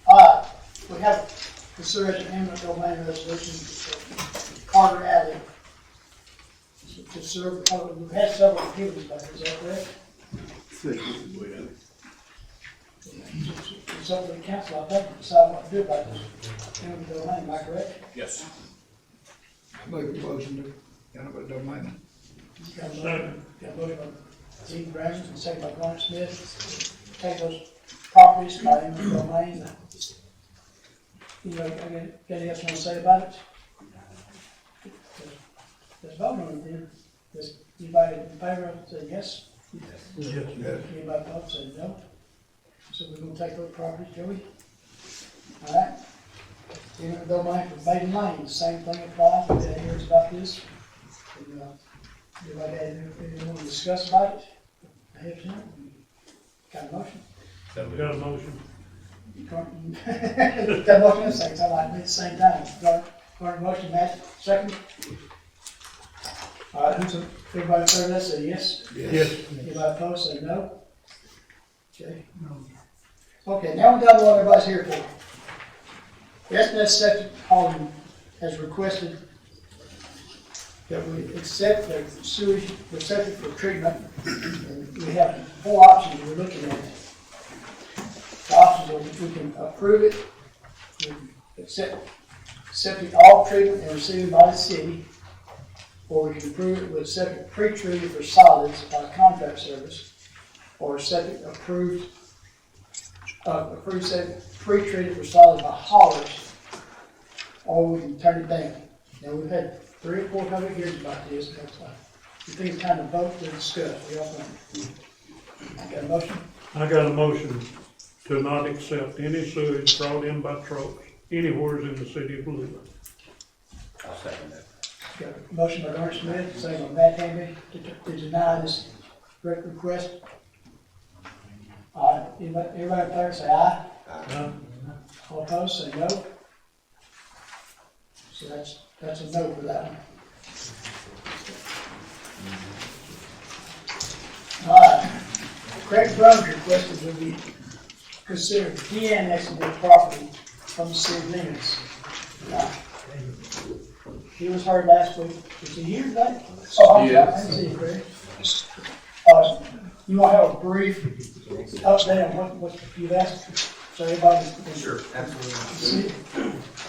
now. We have consideration eminent domain resolution for Carter Alley to serve the public. We've had several hearings about it, is that correct? It's up to the council, I think, to decide what to do about this eminent domain, am I correct? Yes. Make a motion to eminent domain. Got a motion by Steve Braxton, and second by Brian Smith. Take those properties by eminent domain. Anything else you want to say about it? Let's vote on it then. Does anybody in favor say yes? Yes. Anybody opposed say no? So we're gonna take those properties, Joey? All right? Eminent domain for Maiden Lane, the same thing applies. We had hearings about this. And, anybody had anything want to discuss about it? I have some. Got a motion? Got a motion. Got a motion in a second, so I like at the same time. Got a motion, Matt, second? All right, everybody in favor of that, say yes? Yes. Anybody opposed, say no? Okay. Okay, now we're down to what everybody's here for. SNS Septic Holding has requested that we accept the sewage receptacle for treatment. And we have 4 options we're looking at. The options are we can approve it, we can accept all treatment and received by the city, or we can approve it with septic pre-treated for solids by contract service, or septic approved septic pre-treated for solids by haulers, or we can turn it down. Now, we've had 3 or 4 public hearings about this, but we think it's time to vote to discuss. What do y'all think? Got a motion? I got a motion to not accept any sewage brought in by trucks anywhere in the city of Louisville. I'll second that. Got a motion by Darren Smith, second by Matt Hamby, to deny this request. All right, everybody in favor say aye. Aye. All opposed say no. So that's a no for that one. All right. Craig Brown's requested to be considered de-annexing the property from the city limits. Now, he was heard last week. Is he here today? Oh, I'm sorry. I didn't see you, Craig. You want to have a brief update on what you've asked, so everybody can. Sure, absolutely.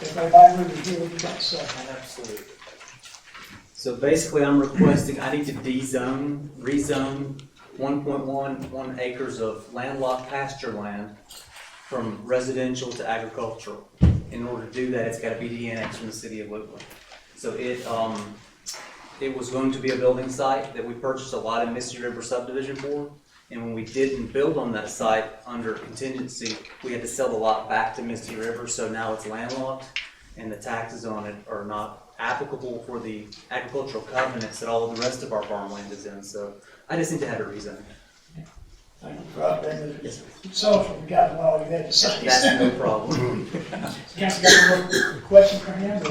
Everybody really hear what you got to say. Absolutely. So basically, I'm requesting, I need to rezone 1.11 acres of landlocked pasture land from residential to agricultural. In order to do that, it's gotta be de-annexed from the city of Woodland. So it was going to be a building site that we purchased a lot in Mississippi River subdivision for. And when we didn't build on that site under contingency, we had to sell the lot back to Mississippi River, so now it's landlocked and the taxes on it are not applicable for the agricultural covenants that all of the rest of our farmland is in. So I just need to have it rezoned. Thank you for updating it. So, we got all you had to say. That's no problem. Council got a question for him?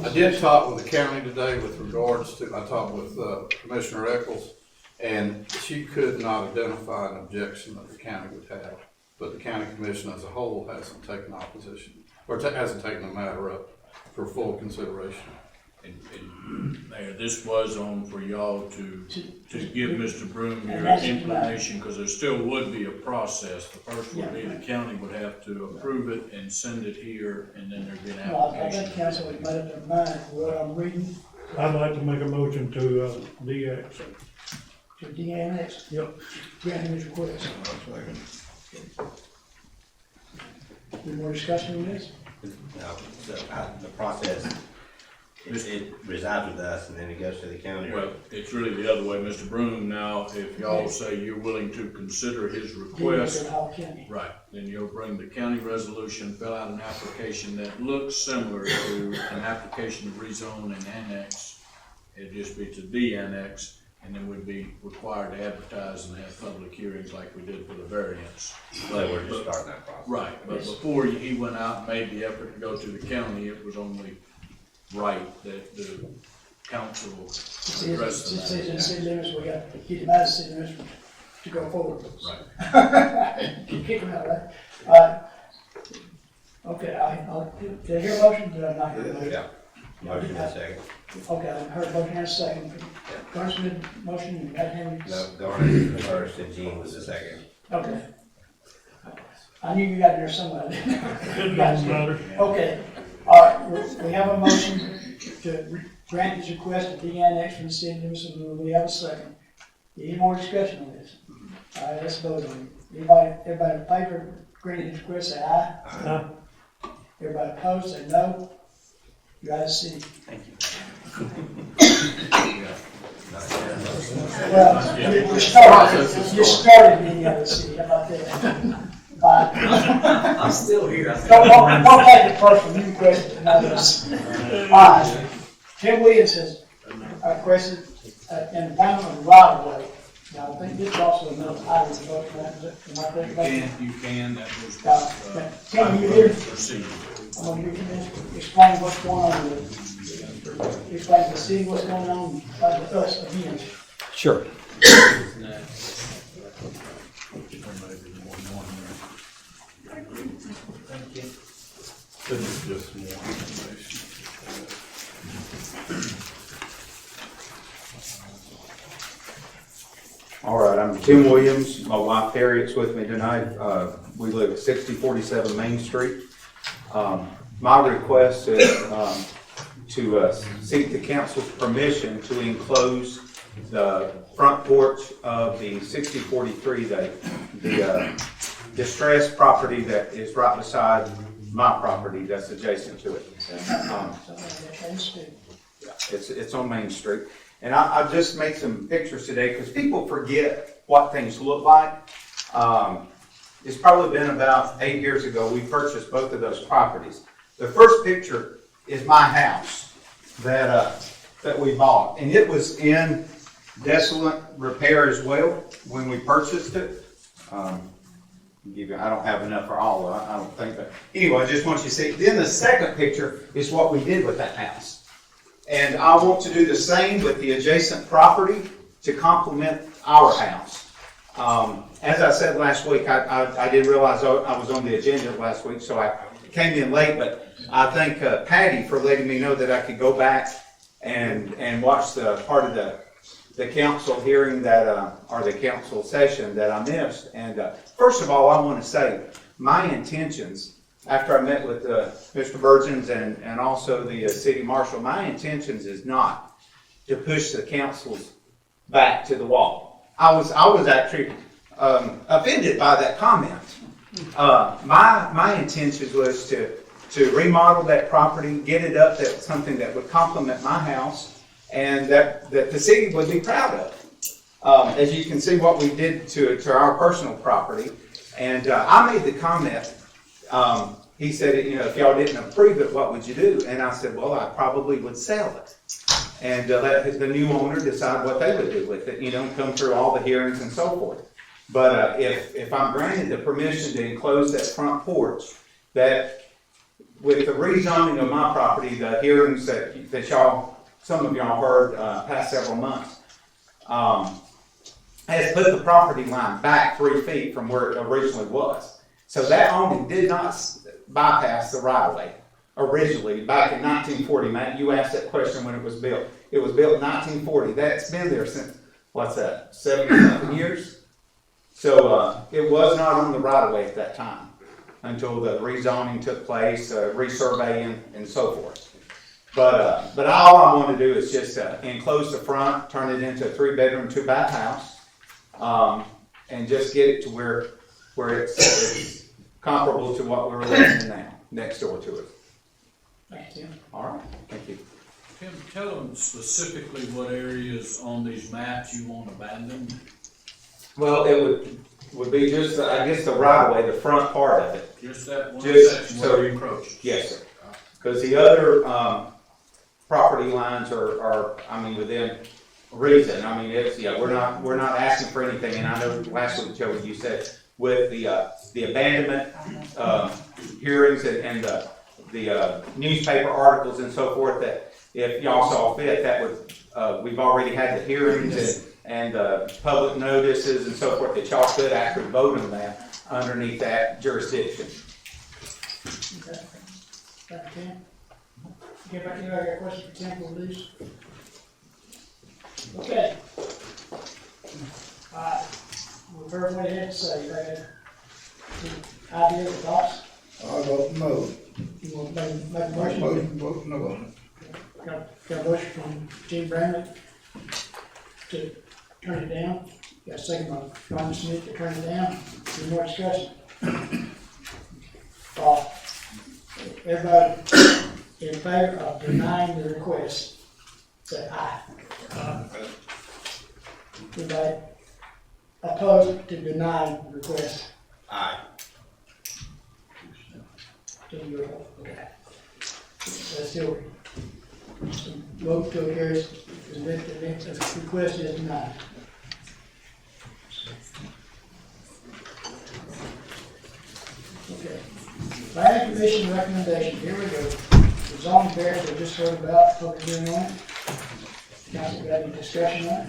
I did talk with the county today with regards to, I talked with Commissioner Eccles, and she could not identify an objection that the county would have. But the county commission as a whole hasn't taken opposition, or hasn't taken the matter up for full consideration. And Mayor, this was on for y'all to give Mr. Broom your And inclination, because there still would be a process. The first would be the county would have to approve it and send it here, and then there'd be an Well, I application. think council has made up their mind what I'm reading I'd like to make a motion to, de-annex. to de-annex. Yep. Grant him his request. Any more discussion on this? No, the process, it resides with us and then it goes to the county. Well, it's really the other way, Mr. Broom. Now, if y'all say you're willing to consider his request, right, then you'll bring the county resolution, fill out an application that looks similar to an application to rezone and annex. It'd just be to de-annex, and then we'd be required to advertise and have public hearings like we did for the variance. So we're just starting that process. Right, but before he went out and made the effort to go to the county, it was only right that the council address Since it's in that. city limits, we got to get him out of city limits to go forward. Right. Kick him out, right? Okay, did I hear a motion? Did I not hear a motion? Yeah. Motion in a second. Okay, I heard a motion and a second. Garnisman, motion, and got him. No, Garnet was first and Gene was the second. Okay. I knew you got there somewhere. It doesn't matter. Okay, all right, we have a motion to grant his request to de-annex from the city limits of Louisville. We have a second. Any more discussion on this? All right, let's vote on it. Everybody in favor of granting his request, say aye. Aye. Everybody opposed, say no. You're out of city. Thank you. Well, you started being out of city, how about that? Bye. I'm still here. Don't take it personal, you requested it, not us. All right. Tim Williams has requested an appointment of right of way. Now, I think this is also another item to vote on. You can, that was. Tim, you here? Proceed. I'm gonna give you this, explain what's going on with it. Explain to the city what's going on with us again. Sure. This is just more information. All right, I'm Tim Williams. My wife Harriet's with me tonight. We live at 6047 Main Street. My request is to seek the council's permission to enclose the front porch of the 6043, the distressed property that is right beside my property that's adjacent to it. It's on Main Street. And I just made some pictures today because people forget what things look like. It's probably been about 8 years ago we purchased both of those properties. The first picture is my house that we bought, and it was in desolate repair as well when we purchased it. give you, I don't have enough for all of it, I don't think, but anyway, I just want you to see. Then the second picture is what we did with that house. And I want to do the same with the adjacent property to complement our house. As I said last week, I didn't realize I was on the agenda last week, so I came in late, but I thank Patty for letting me know that I could go back and watch the part of the council hearing that, or the council session that I missed. And first of all, I want to say my intentions, after I met with Mr. Burgeons and also the city marshal, my intentions is not to push the councils back to the wall. I was actually offended by that comment. My intention was to remodel that property, get it up, that's something that would complement my house, and that the city would be proud of. As you can see what we did to our personal property, and I made the comment, he said, if y'all didn't approve it, what would you do? And I said, well, I probably would sell it. And let the new owner decide what they would do with it, come through all the hearings and so forth. But if I'm granted the permission to enclose that front porch, that with the rezoning of my property, the hearings that some of y'all heard past several months, has put the property line back 3 feet from where it originally was. So that only did not bypass the right of way. Originally, back in 1940, Matt, you asked that question when it was built. It was built in 1940. That's been there since, 70-something years? So it was not on the right of way at that time until the rezoning took place, resurveying, and so forth. But all I want to do is just enclose the front, turn it into a 3-bedroom, 2-bath house, and just get it to where it's comparable to what we're living in now, next door to it. Thank you. All right, thank you. Tim, tell them specifically what areas on these maps you want abandoned. Well, it would be just, I guess, the right of way, the front part of it. Just that one Just section so where you encroach. Yes, sir. Because the other property lines are, within reason. We're not asking for anything. And I know last week, Joey, you said with the abandonment hearings and the newspaper articles and so forth, that if y'all saw fit, that would, we've already had the hearings and public notices and so forth that y'all could actually vote on that underneath that jurisdiction. Okay. Thank you, Tim. Get back to you, I got a question for Tim, please. Okay. We've heard what he had to say, you got any ideas or thoughts? I vote no. You want to make a motion? Vote no. Got a motion from Gene Bramlett to turn it down. Got a second by Ron Smith to turn it down. Any more discussion? Everybody in favor of denying the request, say aye. Everybody opposed to denying the request? Aye. Okay. Let's still vote to carry, the request is denied. Okay. Planning Commission recommendation, here we go. The zoning variance we just heard about, public hearing on it. Council, got any discussion on it?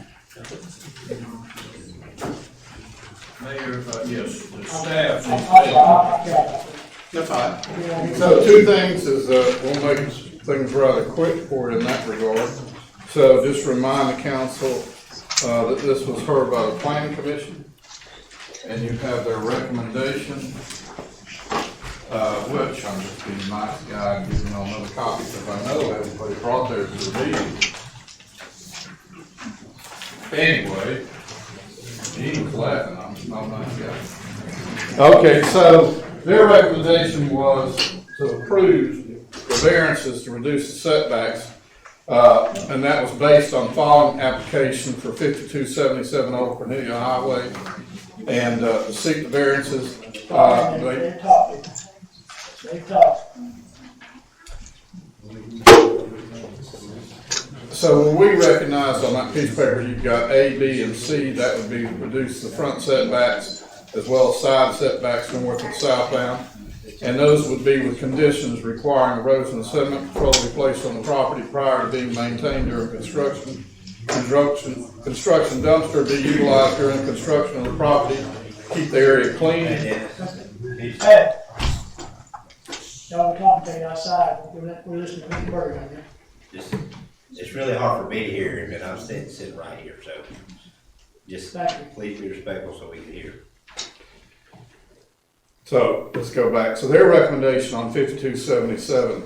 Mayor, yes, the staff. That's fine. So 2 things is, we'll make things rather quick for you in that regard. So just remind the council that this was heard by the planning commission, and you have their recommendation, which I'm just being a nice guy and giving y'all another copy because I know everybody brought theirs to the meeting. Anyway, he was laughing, I'm a nice guy. Okay, so their recommendation was to approve the variances to reduce the setbacks, and that was based on following application for 5277 Old Cornelia Highway, and to seek the variances. They talk. So when we recognized on that piece of paper, you've got A, B, and C, that would be reduce the front setbacks as well as side setbacks north and southbound. And those would be with conditions requiring erosion and sediment control to be placed on the property prior to being maintained during construction. Construction dumpster be utilized during construction of the property. Keep the area clean. Hey, y'all talking outside, we're listening to Mr. Bird on there. It's really hard for me to hear him, and I'm sitting right here, so just please be respectful so we can hear. So let's go back. So their recommendation on 5277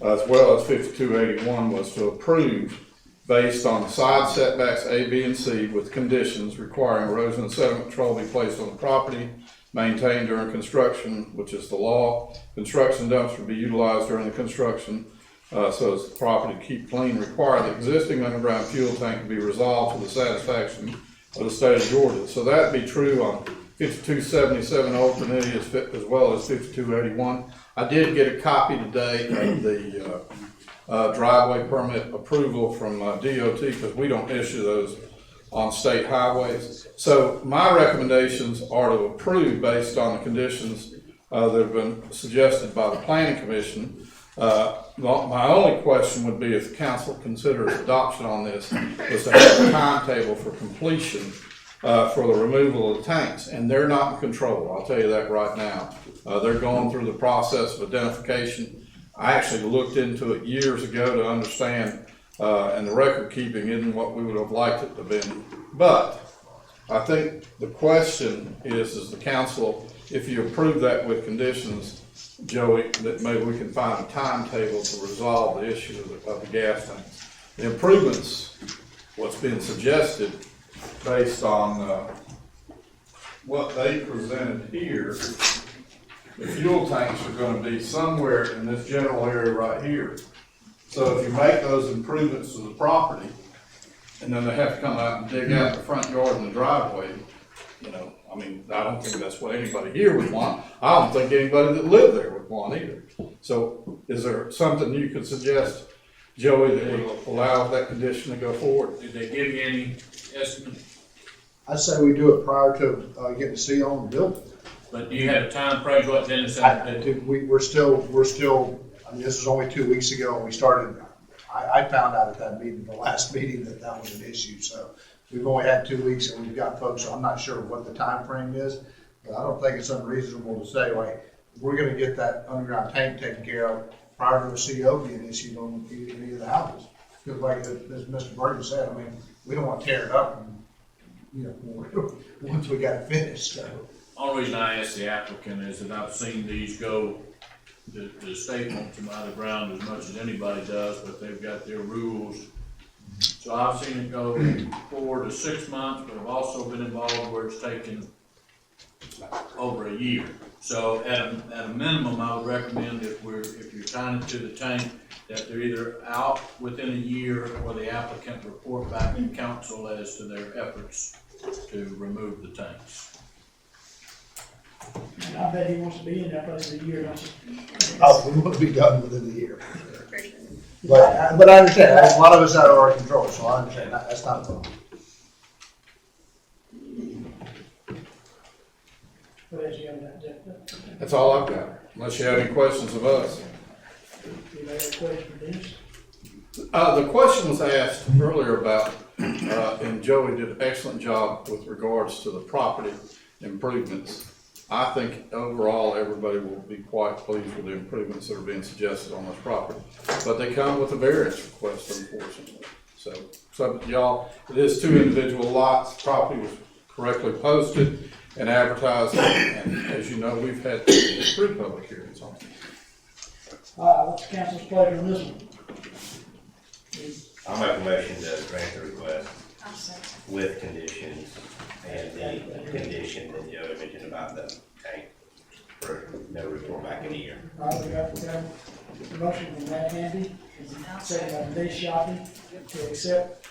as well as 5281 was to approve based on side setbacks A, B, and C with conditions requiring erosion and sediment control be placed on the property, maintained during construction, which is the law. Construction dumpster be utilized during the construction so as the property to keep clean. Require the existing underground fuel tank to be resolved to the satisfaction of the state of Georgia. So that'd be true on 5277 Old Trinity as well as 5281. I did get a copy today of the driveway permit approval from DOT because we don't issue those on state highways. So my recommendations are to approve based on the conditions that have been suggested by the Planning Commission. My only question would be if the council considers adoption on this was to have a timetable for completion for the removal of the tanks, and they're not in control. I'll tell you that right now. They're going through the process of identification. I actually looked into it years ago to understand, and the record keeping isn't what we would have liked it to be. But I think the question is the council, if you approve that with conditions, Joey, that maybe we can find a timetable to resolve the issue of the gas tanks. The improvements, what's been suggested based on what they presented here, the fuel tanks are going to be somewhere in this general area right here. So if you make those improvements to the property, and then they have to come out and dig out the front yard and the driveway, you know, I mean, I don't think that's what anybody here would want. I don't think anybody that lived there would want either. So is there something you could suggest, Joey, that would allow that condition to go forward? Did they give you any estimate? I'd say we do it prior to getting the CO on the building. But do you have a time frame, what then is We're still, I mean, this was only 2 weeks ago, and we started, I found out at that meeting, the last meeting, that was an issue, so we've only had 2 weeks, and we've got folks, so I'm not sure what the time frame is, but I don't think it's unreasonable to say, like, we're gonna get that underground tank taken care of prior to a CO being issued on any of the houses. Because like, as Mr. Burton said, I mean, we don't want to tear it up, and, you know, once we got it finished, so. Only reason I asked the applicant is that I've seen these go, the state wants them out of the ground as much as anybody does, but they've got their rules. So I've seen it go 4 to 6 months, but I've also been involved where it's taken over a year. So at a minimum, I would recommend if you're tying it to the tank, that they're either out within a year or the applicant report back to council as to their efforts to remove the tanks. And I bet he wants to be in that place in a year, don't you? Oh, we want to be done within the year. But I understand, a lot of it's out of our control, so I understand, that's not a problem. That's all I've got, unless you have any questions of us. The question was asked earlier about, and Joey did an excellent job with regards to the property improvements. I think overall, everybody will be quite pleased with the improvements that are being suggested on this property. But they come with a variance request, unfortunately. So y'all, it is 2 individual lots. Property was correctly posted and advertised. And as you know, we've had 3 public hearings on it. What's the council's pleasure on this one? I'll make a motion to grant the request with conditions, and the condition that Joe mentioned about the tank for no report back in a year. All right, we got a motion from Matt Handy, second by Denise Shopping, to accept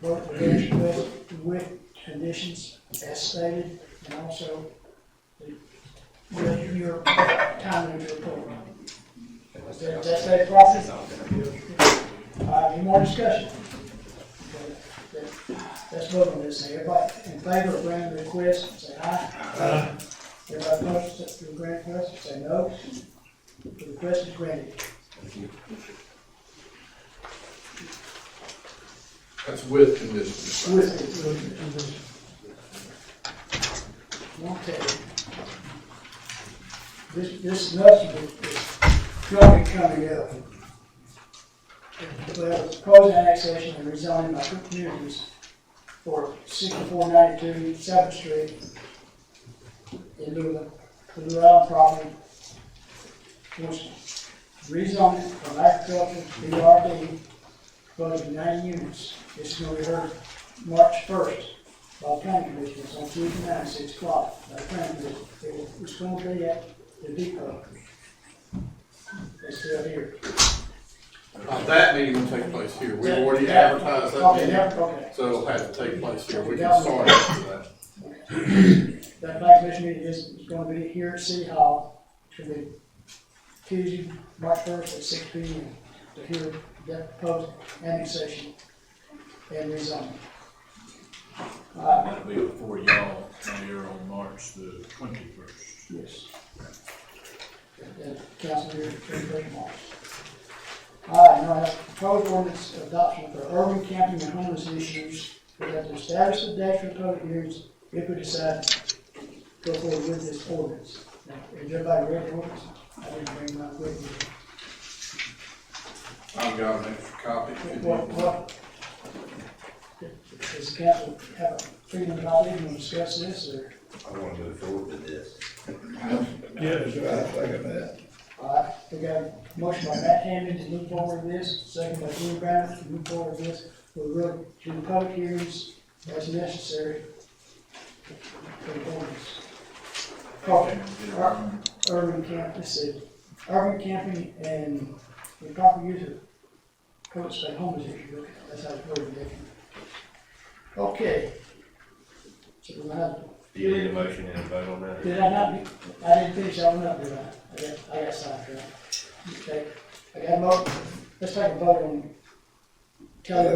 the variance request with conditions as stated, and also your time to report. That's state property? Any more discussion? That's vote on this. Everybody in favor of granting the request, say aye. Aye. Everybody opposed to the grant request, say no. The request is granted. That's with conditions. Okay. This nothing is coming up. We have a proposed annexation and rezoning by two communities for 6492 7th Street in Lula, the Lula Island property. Which rezoning from agriculture to BRD, proposing 90 units. This is going to be heard March 1st by the planning commission. It's on Tuesday night, 6 o'clock. By the planning commission. It's going to be at the depot. It's still here. That meeting will take place here. We've already advertised that meeting, Okay. so it'll have to take place here. We can start after that. That planning commission meeting is going to be here at City Hall. It's going to be Tuesday, March 1st at 6 p.m. to hear that proposed annexation and rezoning. That'll be before y'all here on March the 21st. Yes. Council here, 21st March. All right, now I have proposed ordinance adoption for urban camping and homeless issues. We have to establish the date for public hearings if we decide to go forward with this ordinance. Now, has everybody read the ordinance? I didn't bring mine with me. I've got an extra copy. What? Does the council have a freedom about it, and discuss this, or? I want to move forward with this. Yes. All right, we got a motion by Matt Hammond to move forward with this, second by Jimmy Brown to move forward with this. We'll go to the public hearings as necessary for the ordinance. Urban camp, let's see, urban camping and the proper use of code state homeless issue, that's how it's worded, Dick. Okay. So we're gonna have. Do you need a motion and a vote on that? Did I not, I didn't finish that one up, did I? I got sidetracked. Okay, I got a vote, let's take a vote on. Kelly,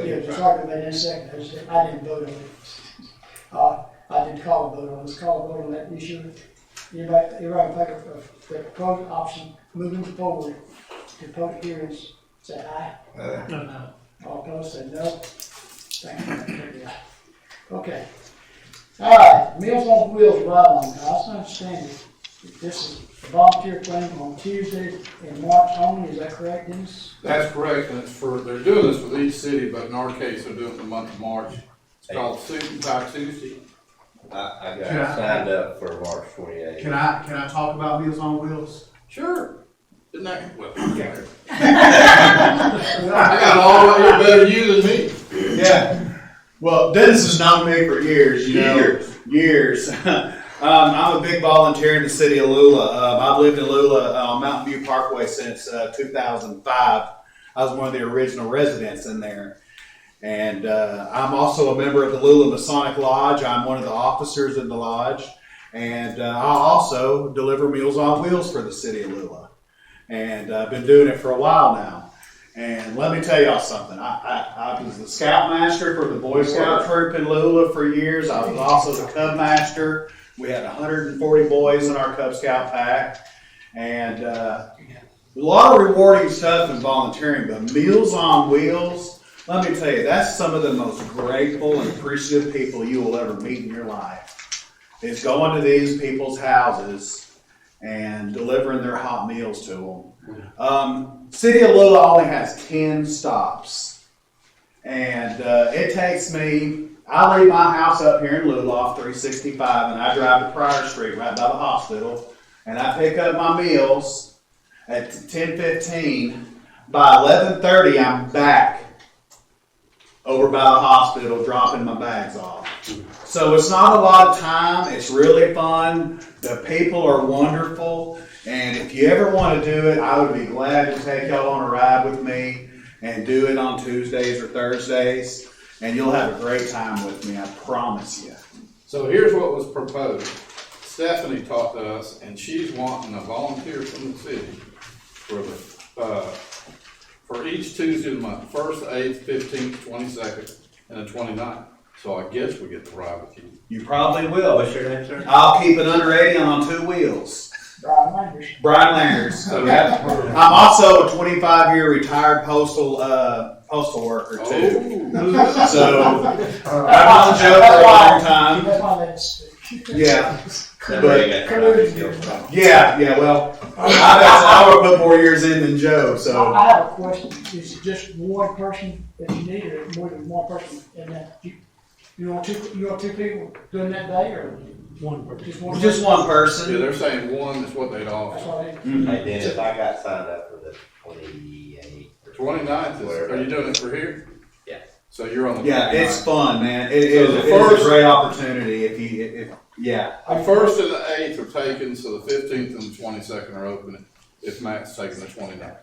yeah, just talking about it in a second, I didn't vote on it. I didn't call a vote on it, let's call a vote on that issue. Everybody in favor of the proposed option, moving forward to public hearings, say aye. No. All opposed, say no. Thank you. Okay. All right, Meals on Wheels ride along. I also understand that this is a volunteer claim on Tuesday in March only. Is that correct, Dennis? That's correct, and it's for, they're doing this with each city, but in our case, they're doing it the month of March. It's called Suit and Tie Tuesday. I got signed up for March 28th. Can I talk about Meals on Wheels? Sure. Isn't that, well, I got all, you're better you than me. Yeah. Well, Dennis has known me for years, you know. Years. I'm a big volunteer in the city of Lula. I've lived in Lula on Mountain View Parkway since 2005. I was one of the original residents in there. And I'm also a member of the Lula Masonic Lodge. I'm one of the officers in the lodge. And I also deliver Meals on Wheels for the city of Lula. And I've been doing it for a while now. And let me tell y'all something. I was the scoutmaster for the Boy Scout troop in Lula for years. I was also the Cub Master. We had 140 boys in our Cub Scout pack. And a lot of rewarding stuff in volunteering, but Meals on Wheels, let me tell you, that's some of the most grateful and appreciative people you will ever meet in your life. It's going to these people's houses and delivering their hot meals to them. City of Lula only has 10 stops. And it takes me, I leave my house up here in Lula off 365 and I drive to Pryor Street right by the hospital. And I pick up my meals at 10:15. By 11:30, I'm back over by the hospital dropping my bags off. So it's not a lot of time. It's really fun. The people are wonderful. And if you ever want to do it, I would be glad to take y'all on a ride with me and do it on Tuesdays or Thursdays. And you'll have a great time with me, I promise you. So here's what was proposed. Stephanie talked to us, and she's wanting a volunteer from the city for the for each Tuesday of the month, 1st, 8th, 15th, 22nd, and the 29th. So I guess we get to ride with you. You probably will. What's your name, sir? I'll keep it under 80 and on 2 wheels. Brian Landers. Brian Landers. I'm also a 25-year retired postal worker too. So I've known Joe for a long time. That's why that's. Yeah. But, Yeah. Well, I would put more years in than Joe. So I have a question. Is it just one person that you need, or more than one person? And that you want two people doing that day, or One person. just one? one person. Yeah, they're saying one is what they'd That's offer. what I need. Hey, Dennis, I got signed up for the 28th. 29th is, are you doing it for here? Yeah. So you're on the 29th. Yeah, it's fun, man. It So is. the It's first- a great opportunity if yeah. The 1st and the 8th are taken, so the 15th and the 22nd are open if Matt's taking the 29th.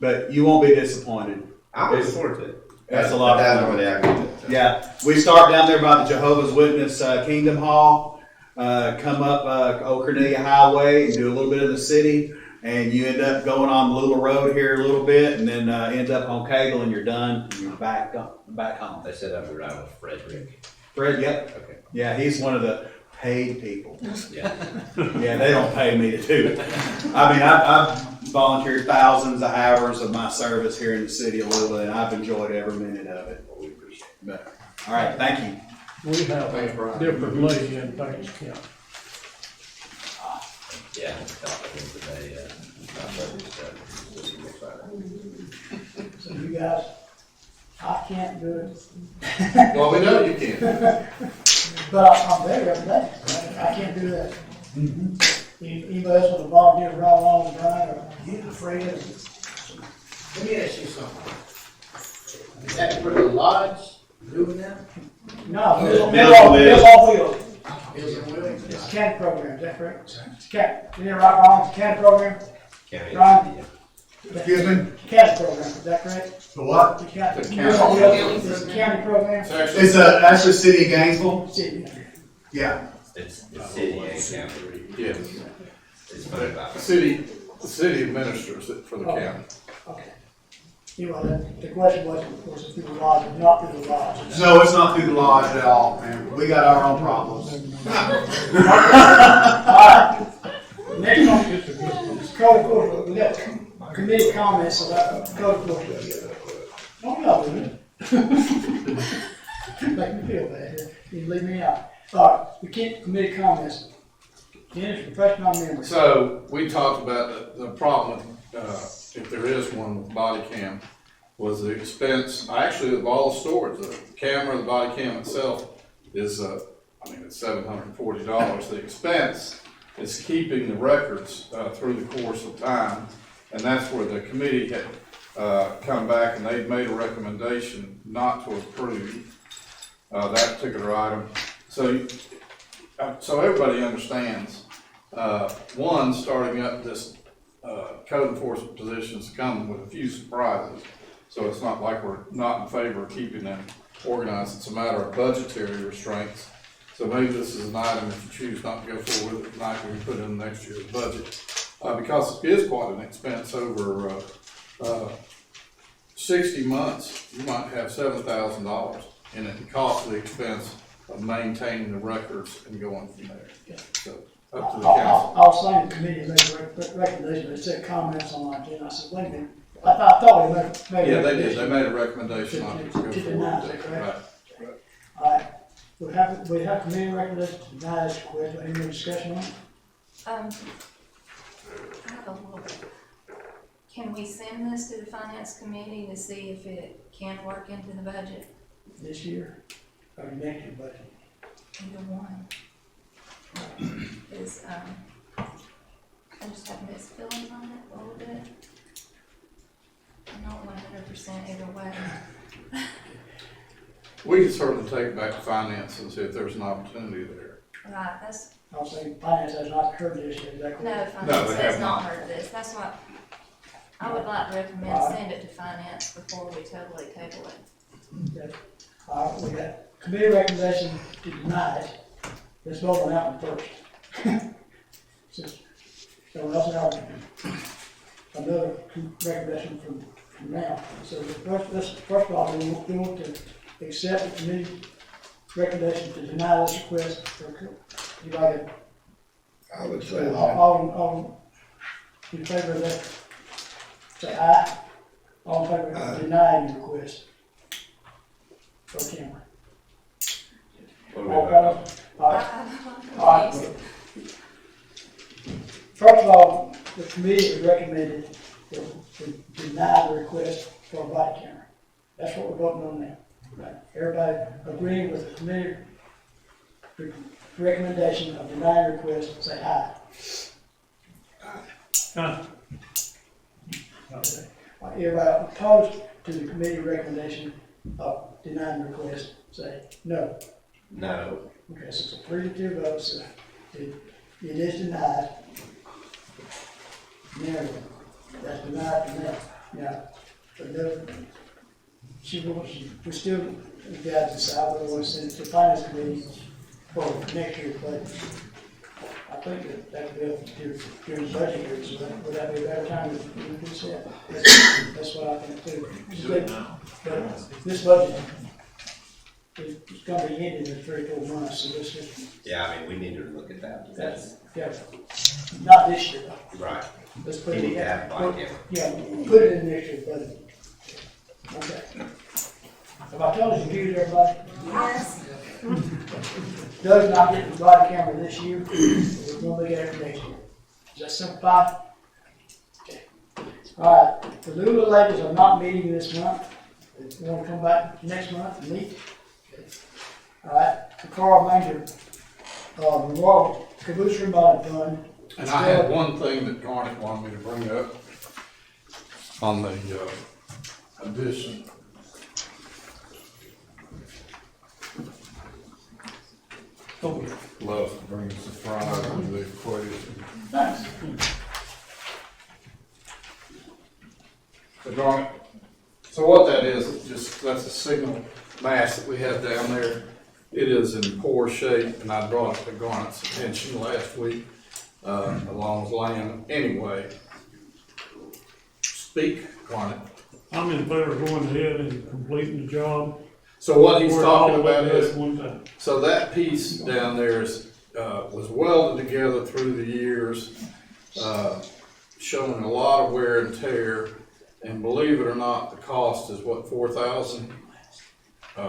But you won't be disappointed. I'm looking forward to it. That's a lot of That's fun. where they are. Yeah, we start down there by the Jehovah's Witness Kingdom Hall, come up Old Cornelia Highway and do a little bit of the city, and you end up going on Lula Road here a little bit, and then end up on Cagle, and you're done. And you're back home. They said I'm riding with Frederick. Fred, yep. Okay. Yeah, he's one of the paid people. Yeah. Yeah, they don't pay me to do it. I mean, I've volunteered thousands of hours of my service here in the city of Lula, and I've enjoyed every minute of it. Well, we appreciate it. But, all right, thank you. We have Thanks, Brian. a different lady in Banks County. Yeah, I talked to him today, So you guys, I can't do it. Well, we know you can. But I'm there every day. I can't do that. Anybody else want to volunteer to ride along with Brian or get Fred? Let me ask you something. Is that for the lodge doing that? No, Meals on Meals on Wheels. Wheels. Meals on Wheels. It's a CAD program, is that correct? It's a CAD, you know, right, Ron, it's a CAD program? County. Ron? Excuse me? CAD program, is that correct? The what? The CAD. The Meals on Wheels is a county program? It's actually, It's that's the city of Gainesville. City. Yeah. It's city and county. yes. It's funded by. The city administers it for the county. Okay. Anyway, the question was, of course, if through the lodge or not through the lodge. No, it's not through the lodge at all, man. We got our own problems. Alright. Next one is code enforcement. We got committee comments about code enforcement. Don't y'all do it. Make me feel bad here. You leave me out. Alright, we keep committee comments. Dennis, refresh my memory. So we talked about the problem with, if there is one with body cam, was the expense, actually of all the storage, the camera, the body cam itself is, it's $740. The expense is keeping the records, through the course of time. And that's where the committee had, come back and they'd made a recommendation not to approve, that particular item. So everybody understands, one, starting up this code enforcement positions come with a few surprises. So it's not like we're not in favor of keeping them organized. It's a matter of budgetary restraints. So maybe this is an item, if you choose not to go forward with it tonight, we can put in next year's budget. Because it is quite an expense over 60 months, you might have $7,000 in it, the cost of the expense of maintaining the records and going from there. So up to the council. I was saying the committee made a recommendation, they said comments on my agenda. I said, wait a minute. I thought we made. Yeah, they did. They made a recommendation not to go To deny, is forward. that correct? Right. Alright, we have committee recommendation to deny this request. Any more discussion on it? I have a little bit. Can we send this to the finance committee to see if it can work into the budget? This year, or next year budget? Either one. Is, I just have mixed feelings on it a little bit. I'm not 100% either way. We can certainly take it back to finance and see if there's an opportunity there. Right, that's, I was saying finance has not heard this yet, is that no, correct? finance they has have not not. heard this. That's what, I would like to recommend send it to finance before we totally table it. Okay. Alright, we got committee recommendation to deny it. Let's vote on that one first. Since someone else in our, another recommendation from now. So first of all, we want to accept the committee recommendation to deny this request. Anybody? I would say that. All in favor of that, say aye. All in favor of denying the request. For Cameron. All opposed? All right. First of all, the committee has recommended to deny the request for a body camera. That's what we're voting on now. Right? Everybody agreeing with the committee recommendation of denying request, say aye. Aye. Okay. Everybody opposed to the committee recommendation of denying the request, say no. No. Okay, so it's a 3-2 vote, so it is denied. Now, that's denied for now. Now, but no, we still got to decide whether we want to send it to finance committee for next year's budget. I think that could be up to during budget years, so would that be a better time to do that? That's what I think too. But this budget it's gonna be ending in 3 or 4 months, so this is. Yeah, I mean, we need to look at that. That's, Yeah, not this year though. right. Let's put You it, need to have body camera. yeah, put it in next year's budget. Okay. Have I told you to use everybody? Yes. Doug's not getting the body camera this year, we're gonna look at it next year. Is that simplified? Okay. All right, the Lula ladies are not meeting this month. They wanna come back next month and meet. Okay. All right, the Carl Manger, Memorial Caboose Remodeling Fund. And I had one thing that Garnet wanted me to bring up on the, addition. Love to bring a surprise to the equation. Thanks. So Garnet, so what that is just, that's a signal mast that we have down there. It is in poor shape, and I brought it to Garnet's attention last week, along with land. Anyway, speak, Garnet. I'm in favor of going ahead and completing the job. So what he's We're talking all about looking at is, one time. so that piece down there is, was welded together through the years, showing a lot of wear and tear. And believe it or not, the cost is what, $4,000?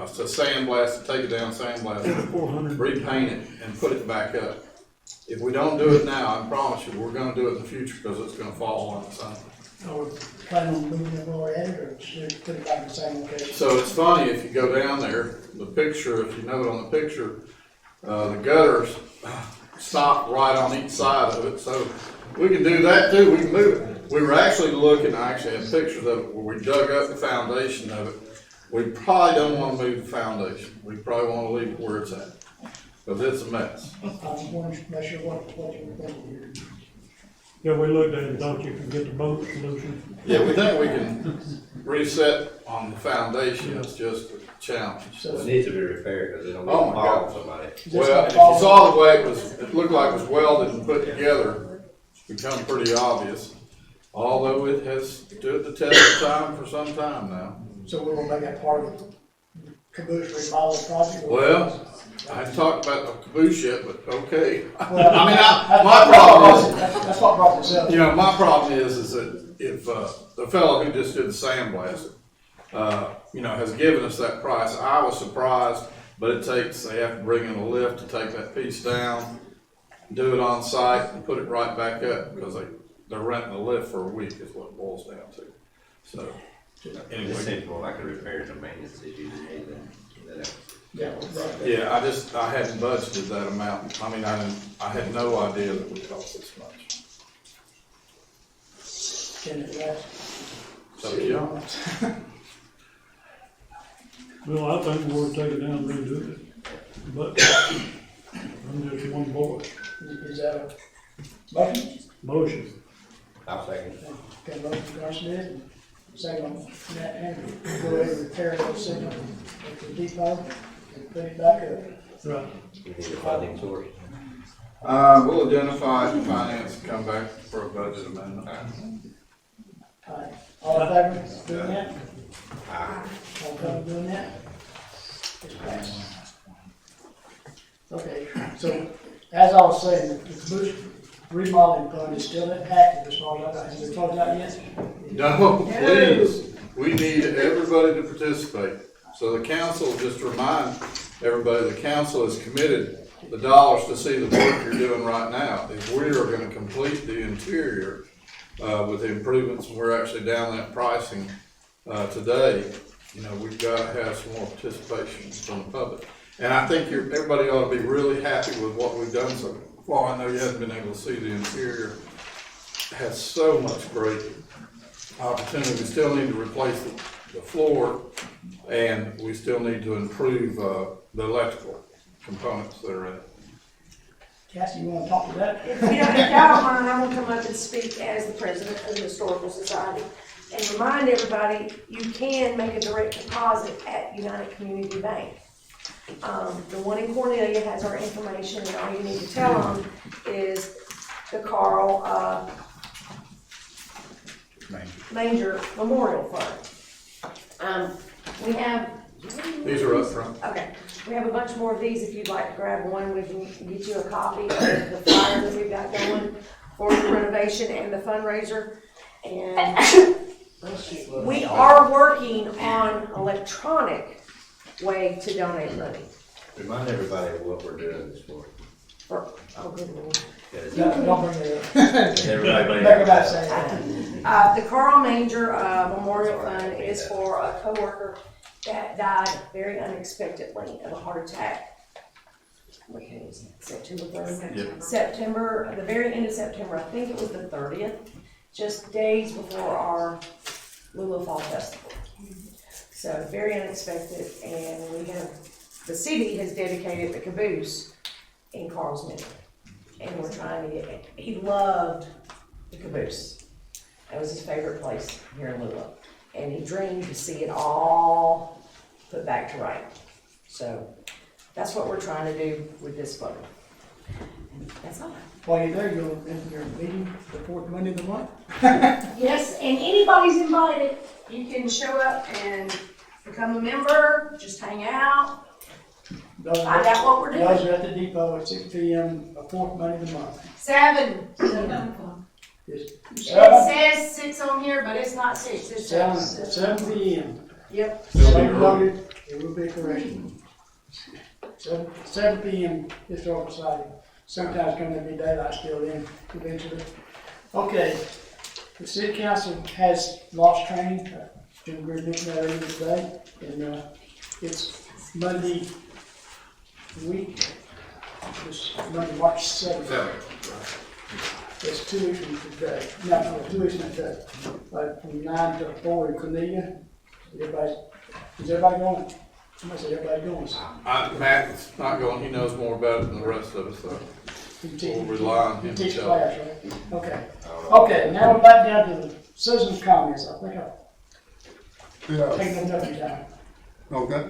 So sandblast it, take it down, sandblast it, 400. repaint it, and put it back up. If we don't do it now, I promise you, we're gonna do it in the future because it's gonna fall on its own. Are we planning on moving it where we're at, or just put it back in the same location? So it's funny, if you go down there, the picture, if you note on the picture, the gutters stop right on each side of it, so we can do that too, we can move it. We were actually looking, I actually have pictures of it where we dug up the foundation of it. We probably don't wanna move the foundation, we probably wanna leave it where it's at, because it's a mess. I just wanted to make sure what you were thinking here. Yeah, we looked at it, thought you could get the boat solution. Yeah, we think we can reset on the foundation, it's just a challenge. So it needs to be repaired because it'll Oh my fall on God. somebody. Well, if you saw the way it looked like it was welded and put together, it's become pretty obvious. Although it has stood the test of time for some time now. So we will make that part of the caboose remodel project? Well, I haven't talked about the caboose yet, but okay. Well, I mean, my problem is, that's what brought this up. you know, my problem is that if, the fellow who just did the sandblasting, you know, has given us that price, I was surprised, but it takes, they have to bring in a lift to take that piece down, do it on site and put it right back up because they're renting a lift for a week is what it boils down to. So, It anyway. seems more like a repairs and maintenance issue than anything. Yeah, I hadn't budgeted that amount. I mean, I had no idea that it would cost this much. Can it last? So, yeah. Well, I think we'll take it down and redo it, but I'm just one boy. Is that a motion? Motion. I'll second. Got a motion from Carl Smith, and second on Matt Henry. Go ahead and repair those signals at the depot and put it back up. Right. We need a funding source. We'll identify the finance and come back for a budget amendment. Alright, all in favor of doing that? Aye. All in favor of doing that? It's passed. Okay, so, as I was saying, the caboose remodeling fund is still active as far as I know. Has it closed out yet? No, please, we need everybody to participate. So the council, just to remind everybody, the council is committed the dollars to see the work you're doing right now. If we are gonna complete the interior, with the improvements, and we're actually down that pricing, today, you know, we've gotta have some more participation from the public. And I think everybody ought to be really happy with what we've done so far. I know you haven't been able to see the interior. It has so much great opportunity. We still need to replace the floor, and we still need to improve, the electrical components that are in it. Cassie, you wanna talk to that? If y'all don't mind, I'm gonna come up and speak as the president of the Historical Society and remind everybody, you can make a direct deposit at United Community Bank. The one in Cornelia has our information, and all you need to tell them is the Carl, Manger Memorial Fund. We have. These are up front. Okay, we have a bunch more of these. If you'd like to grab one, we can get you a copy of the flyer that we've got going for the renovation and the fundraiser. And we are working on electronic way to donate money. Remind everybody of what we're doing this for. Oh, good Lord. Don't bring it up. Everybody. Make about say that. The Carl Manger Memorial Fund is for a coworker that died very unexpectedly of a heart attack. What day is it? September 3rd? Yep. September, the very end of September, I think it was the 30th, just days before our Lula Fall Festival. So very unexpected, and the city has dedicated the caboose in Carl's memory. And we're trying to get, he loved the caboose. That was his favorite place here in Lula. And he dreamed to see it all put back to right. So that's what we're trying to do with this fund. And that's all. While you're there, you'll enter your meeting the fourth Monday of the month. Yes, and anybody's invited. You can show up and become a member, just hang out. Find out what we're doing. Those are at the depot at 6 p.m. the fourth Monday of the month. 7. Yes. It says 6 on here, but it's not 6. It's 7. 7 p.m. Yep. Loaded, it will be correction. 7 p.m. Historical Society. Sometimes come to be daylight still in eventually. Okay, the city council has lost training. Jim Greer mentioned that earlier today, and it's Monday week. This Monday, March 7th. It's 2 weeks from today. No, 2 weeks from today. From 9 to 4 in Cornelia. Is everybody going? Somebody said everybody going. Matt's not going, he knows more about it than the rest of us, so we'll rely on him to Teach tell class, us. right? Okay. Okay, now we're back down to the citizens' comments. I think I've taken enough of your time. Okay.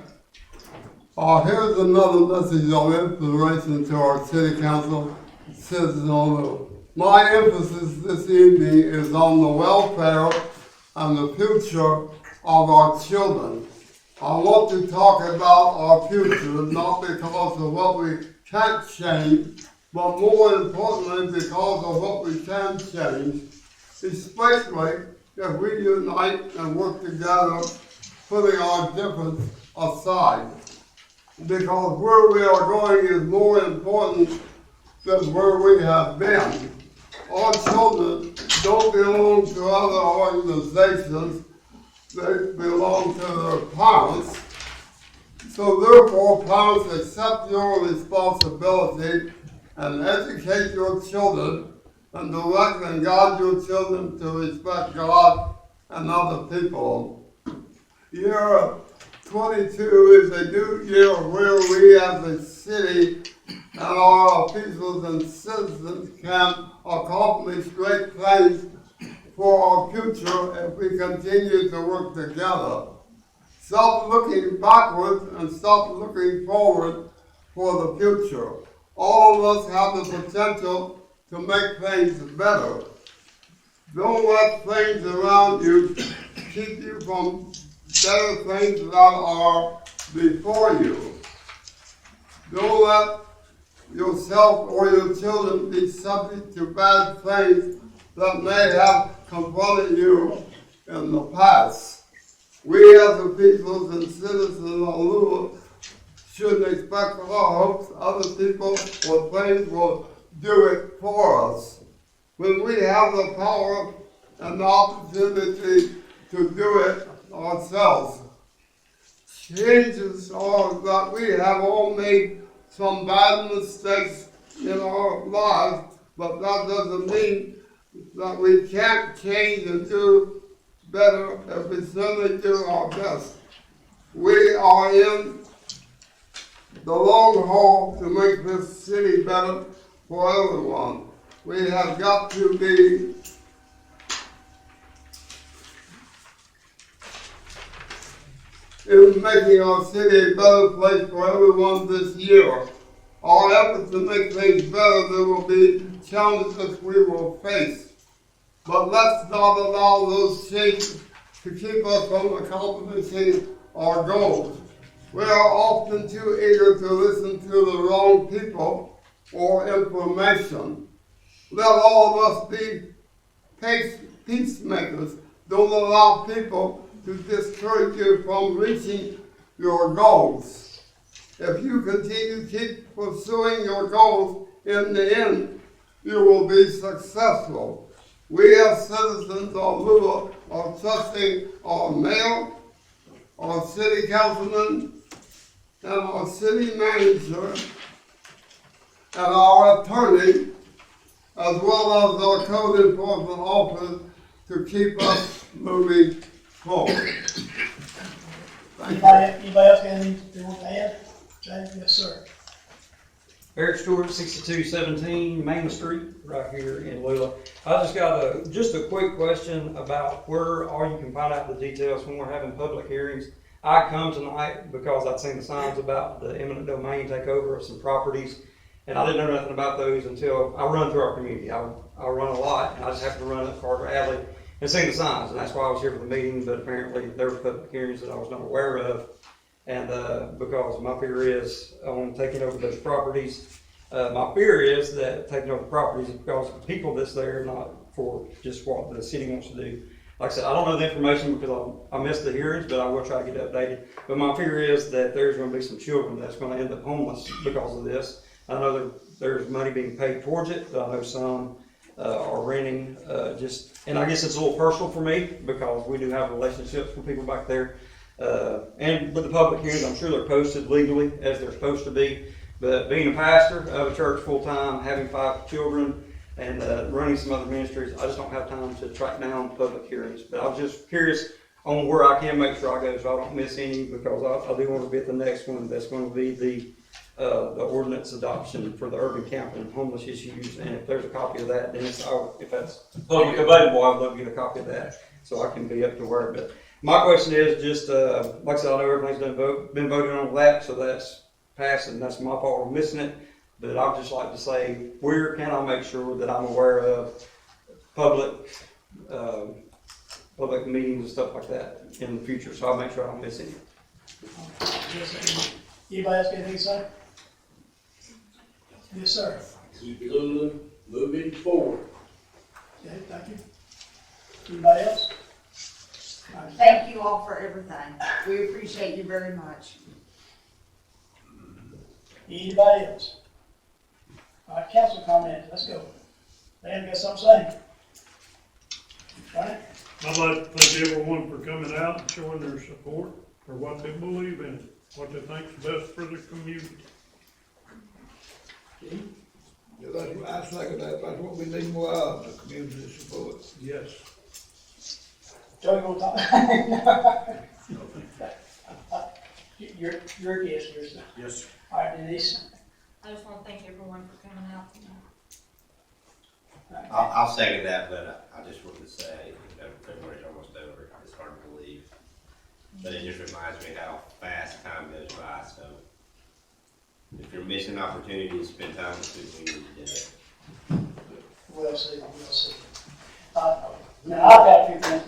Here's another message of inspiration to our city council citizens on Lula. My emphasis this evening is on the welfare and the future of our children. I want to talk about our future, not because of what we can't change, but more importantly because of what we can change, especially if we unite and work together, putting our difference aside. Because where we are going is more important than where we have been. Our children don't belong to other organizations, they belong to their parents. So therefore, parents, accept your responsibility and educate your children and direct and guide your children to respect God and other people. Year 22 is a new year where we as a city and our officials and citizens can accomplish great things for our future if we continue to work together. Stop looking backwards and stop looking forward for the future. All of us have the potential to make things better. Don't let things around you keep you from better things that are before you. Don't let yourself or your children be subject to bad things that may have confronted you in the past. We as the people and citizens of Lula shouldn't expect our hopes other people or things will do it for us. When we have the power and the opportunity to do it ourselves. Changes are that we have all made some bad mistakes in our lives, but that doesn't mean that we can't change and do better if we certainly do our best. We are in the long haul to make this city better for everyone. We have got to be in making our city a better place for everyone this year. Our efforts to make things better, there will be challenges we will face. But let's not allow those changes to keep us from accomplishing our goals. We are often too eager to listen to the wrong people or information. Let all of us be peacemakers. Don't allow people to discourage you from reaching your goals. If you continue to keep pursuing your goals, in the end, you will be successful. We as citizens of Lula are trusting our mayor, our city councilman, and our city manager, and our attorney, as well as our code enforcement officer, to keep us moving forward. Anybody else got anything they want to add? Jay? Yes, sir. Eric Stewart, 6217 Main Street, right here in Lula. I just got a quick question about where you can find out the details when we're having public hearings. I come tonight because I'd seen the signs about the eminent domain takeover of some properties, and I didn't know nothing about those until I run through our community. I run a lot, and I just happened to run up Carter Alley and seen the signs, and that's why I was here for the meeting, but apparently there were public hearings that I was not aware of. And because my fear is on taking over those properties, my fear is that taking over properties is because of the people that's there, not for just what the city wants to do. Like I said, I don't know the information because I missed the hearings, but I will try to get updated. But my fear is that there's going to be some children that's going to end up homeless because of this. I know there's money being paid towards it, but I know some are renting and I guess it's a little personal for me because we do have relationships with people back there. And with the public hearings, I'm sure they're posted legally as they're supposed to be. But being a pastor of a church full time, having 5 children, and running some other ministries, I just don't have time to track down public hearings. But I was just curious on where I can make sure I go so I don't miss any, because I do want to be at the next one. That's going to be the ordinance adoption for the urban camping and homeless issues. And if there's a copy of that, then if that's public available, I'd love to get a copy of that so I can be up to where. But my question is just, like I said, I know everything's been voted on that, so that's passed, and that's my fault for missing it. But I'd just like to say, where can I make sure that I'm aware of public meetings and stuff like that in the future, so I'll make sure I don't miss any. Anybody else got anything to say? Yes, sir. Keep Lula moving forward. Okay, thank you. Anybody else? Thank you all for everything. We appreciate you very much. Anybody else? All right, council comments, let's go. Dan, got something to say? Right? I'd like to thank everyone for coming out and showing their support for what they believe in, what they think is best for the community. Yeah, I second that. That's what we need more of, the community support. Yes. Joey, you want to talk? You're a guest here, sir. Yes, sir. All right, Denise. I just want to thank everyone for coming out tonight. I'll second that, but I just wanted to say, February's almost over. It's hard to believe. But it just reminds me how fast time goes by, so if you're missing opportunities to spend time with people, you need to do it. Well said, well said. Now, I've got a few things.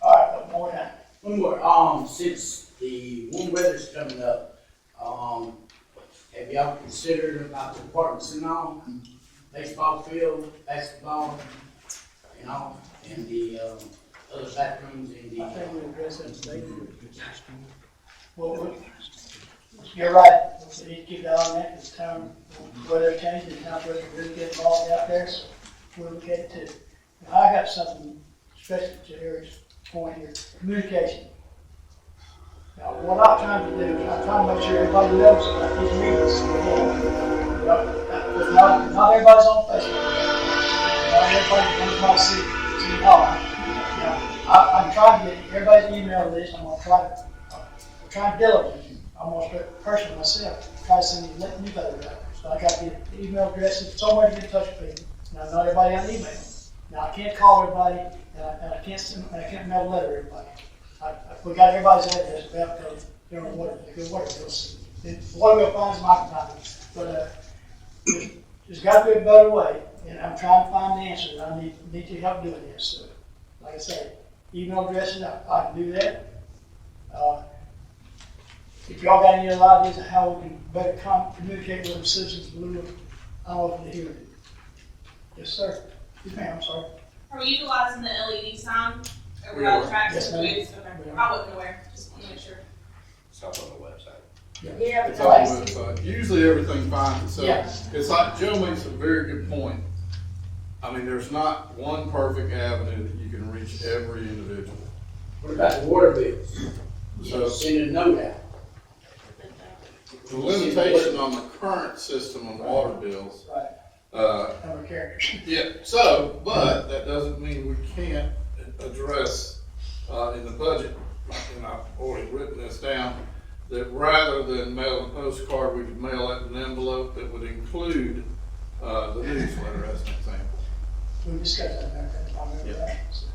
All right, one more time. One more, since the warm weather's coming up, have y'all considered about the apartments and all? Baseball field, basketball, and all, and the, other bathrooms in the. I think we addressed that today. Well, you're right, we need to keep an eye on that, because time, weather changes, and time pressure really get involved out there, so we'll look at it too. Now, I got something special to Eric's point here, communication. Now, what I'm trying to do is I'm trying to make sure everybody knows about these meetings. Not everybody's on Facebook. Not everybody wants to see how. I'm trying to get everybody's email list. I'm trying diligently. I'm gonna start personally myself, try to send you newsletter out. So I got the email addresses, somewhere to get in touch with people. Now, not everybody on email. Now, I can't call everybody, and I can't mail a letter to everybody. We got everybody's address, because you know what the good work is. What we'll find is my contact. But there's got to be a better way, and I'm trying to find the answer. And I need to help doing this. So, like I said, email addresses, I can do that. If y'all got any other ideas of how we can better communicate with the citizens of Lula, I'm open to hearing it. Yes, sir. Yes, ma'am. I'm sorry. Are we utilizing the LED sign? Are we all tracking? Yes, ma'am. Okay. I wasn't aware. Just want to make sure. It's up on the website. Yeah, It's on the website. Usually everything finds itself. Yeah. It's like Joe makes a very good point. I mean, there's not one perfect avenue that you can reach every individual. What about the water bills? So Send a note out. the limitation on the current system on water bills. Number of characters. Yeah, so, but that doesn't mean we can't address, in the budget, and I've already written this down, that rather than mail a postcard, we could mail it in an envelope that would include, the newsletter as an example. We discussed that back then, I remember that. So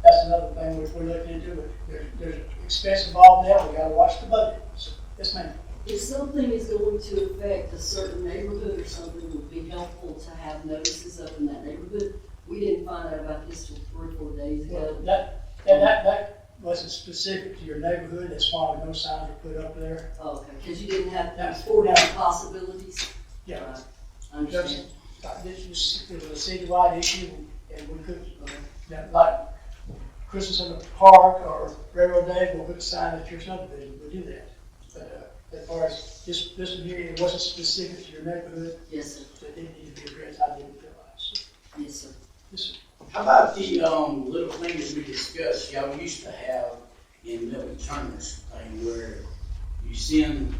that's another thing which we're looking into, but there's expense involved in that, we gotta watch the budget. So, yes, ma'am. If something is going to affect a certain neighborhood or something, it would be helpful to have notices up in that neighborhood. We didn't find out about this till 3 or 4 days ago. Well, that wasn't specific to your neighborhood, that's why no signs were put up there. Oh, okay, because you didn't have those 4 different possibilities? Yeah. Right. I understand. This was a citywide issue, and we could, like Christmas in the park or Railroad Day, we'll put a sign at your subdivision, we'll do that. But as far as this one here, it wasn't specific to your neighborhood. Yes, sir. So it didn't need to be addressed, I didn't realize. Yes, sir. Yes, sir. How about the, little thing that we discussed, y'all used to have in Milton Turner's thing where you send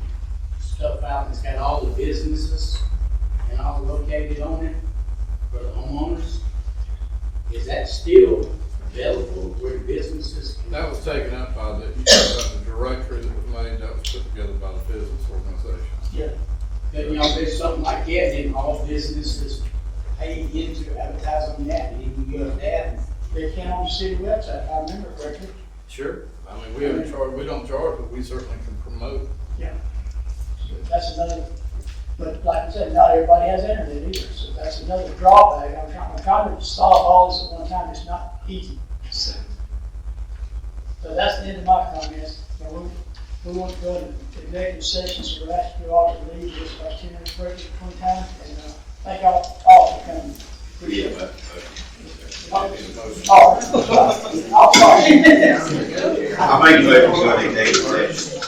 stuff out and it's got all the businesses and all located on it for the homeowners? Is that still available where businesses can? That was taken up by the, you talked about the directory that was made, that was put together by the business organization. Yeah. That, there's something like that, then all businesses pay into advertise on that, and you can go to that. They can on the city website, if I remember correctly. Sure. I mean, we don't charge, but we certainly can promote. Yeah. So that's another, but like I said, not everybody has internet either, so that's another drawback. I'm trying to solve all this at one time, it's not easy. So that's the end of my comments. Now, we want to go into executive session, so we're asking you all to leave just about 10 minutes break between time, and thank y'all all for coming. Appreciate it. I'll make you vote to go to executive session.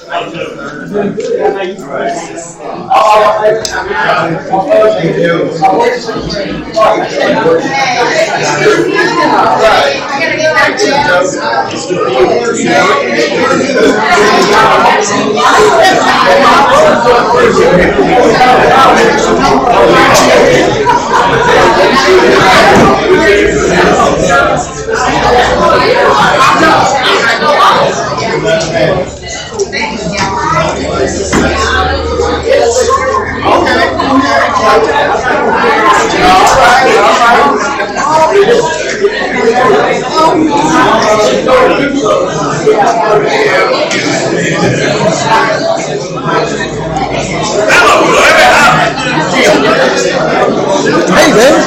Hey, man.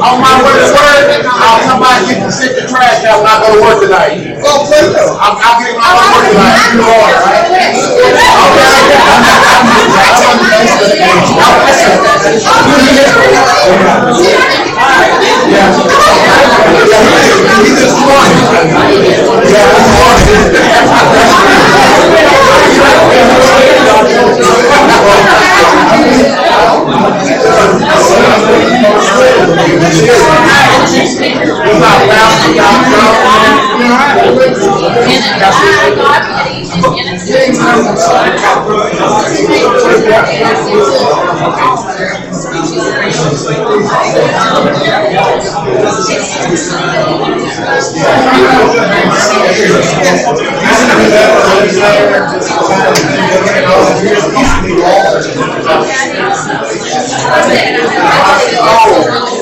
On my way to work, I'll come by and get the sick and trash out when I go to work tonight. Oh, please. I'll get my work tonight. You are,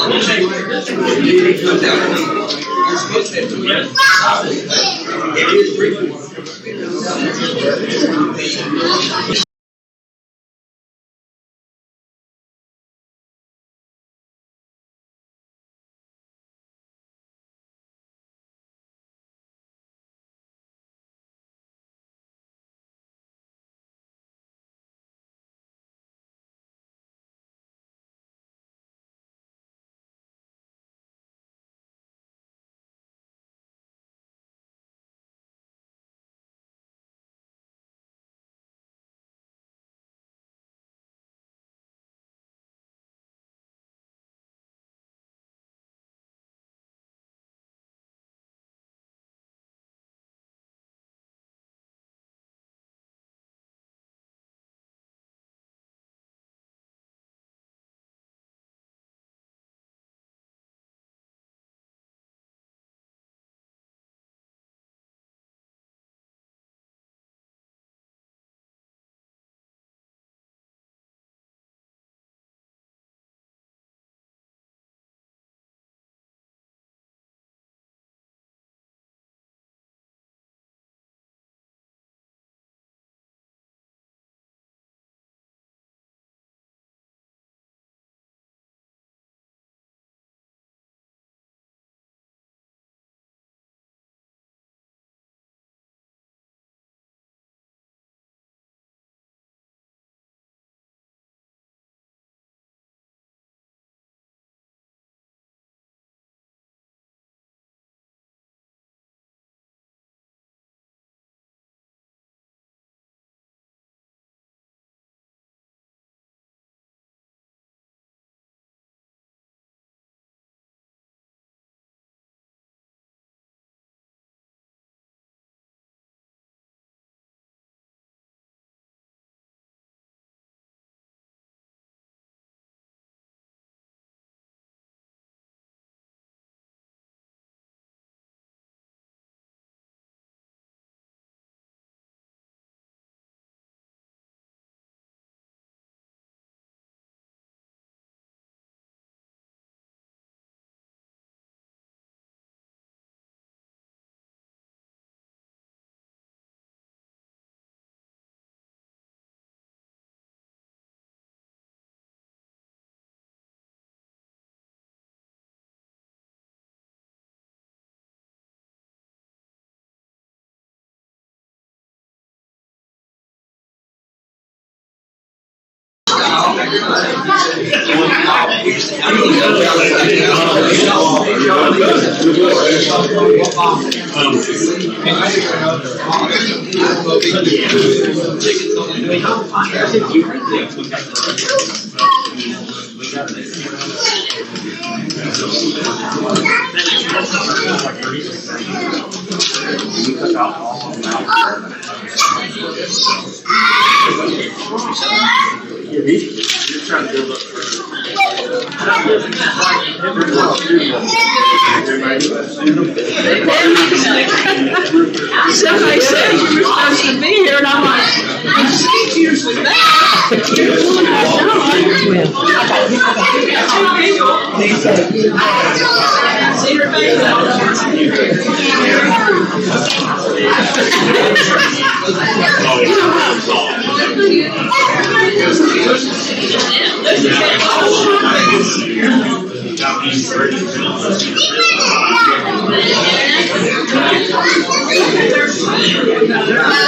Somebody said you were supposed to be here, and I'm like, I'm 6 years with that. You're the one I know. See her face.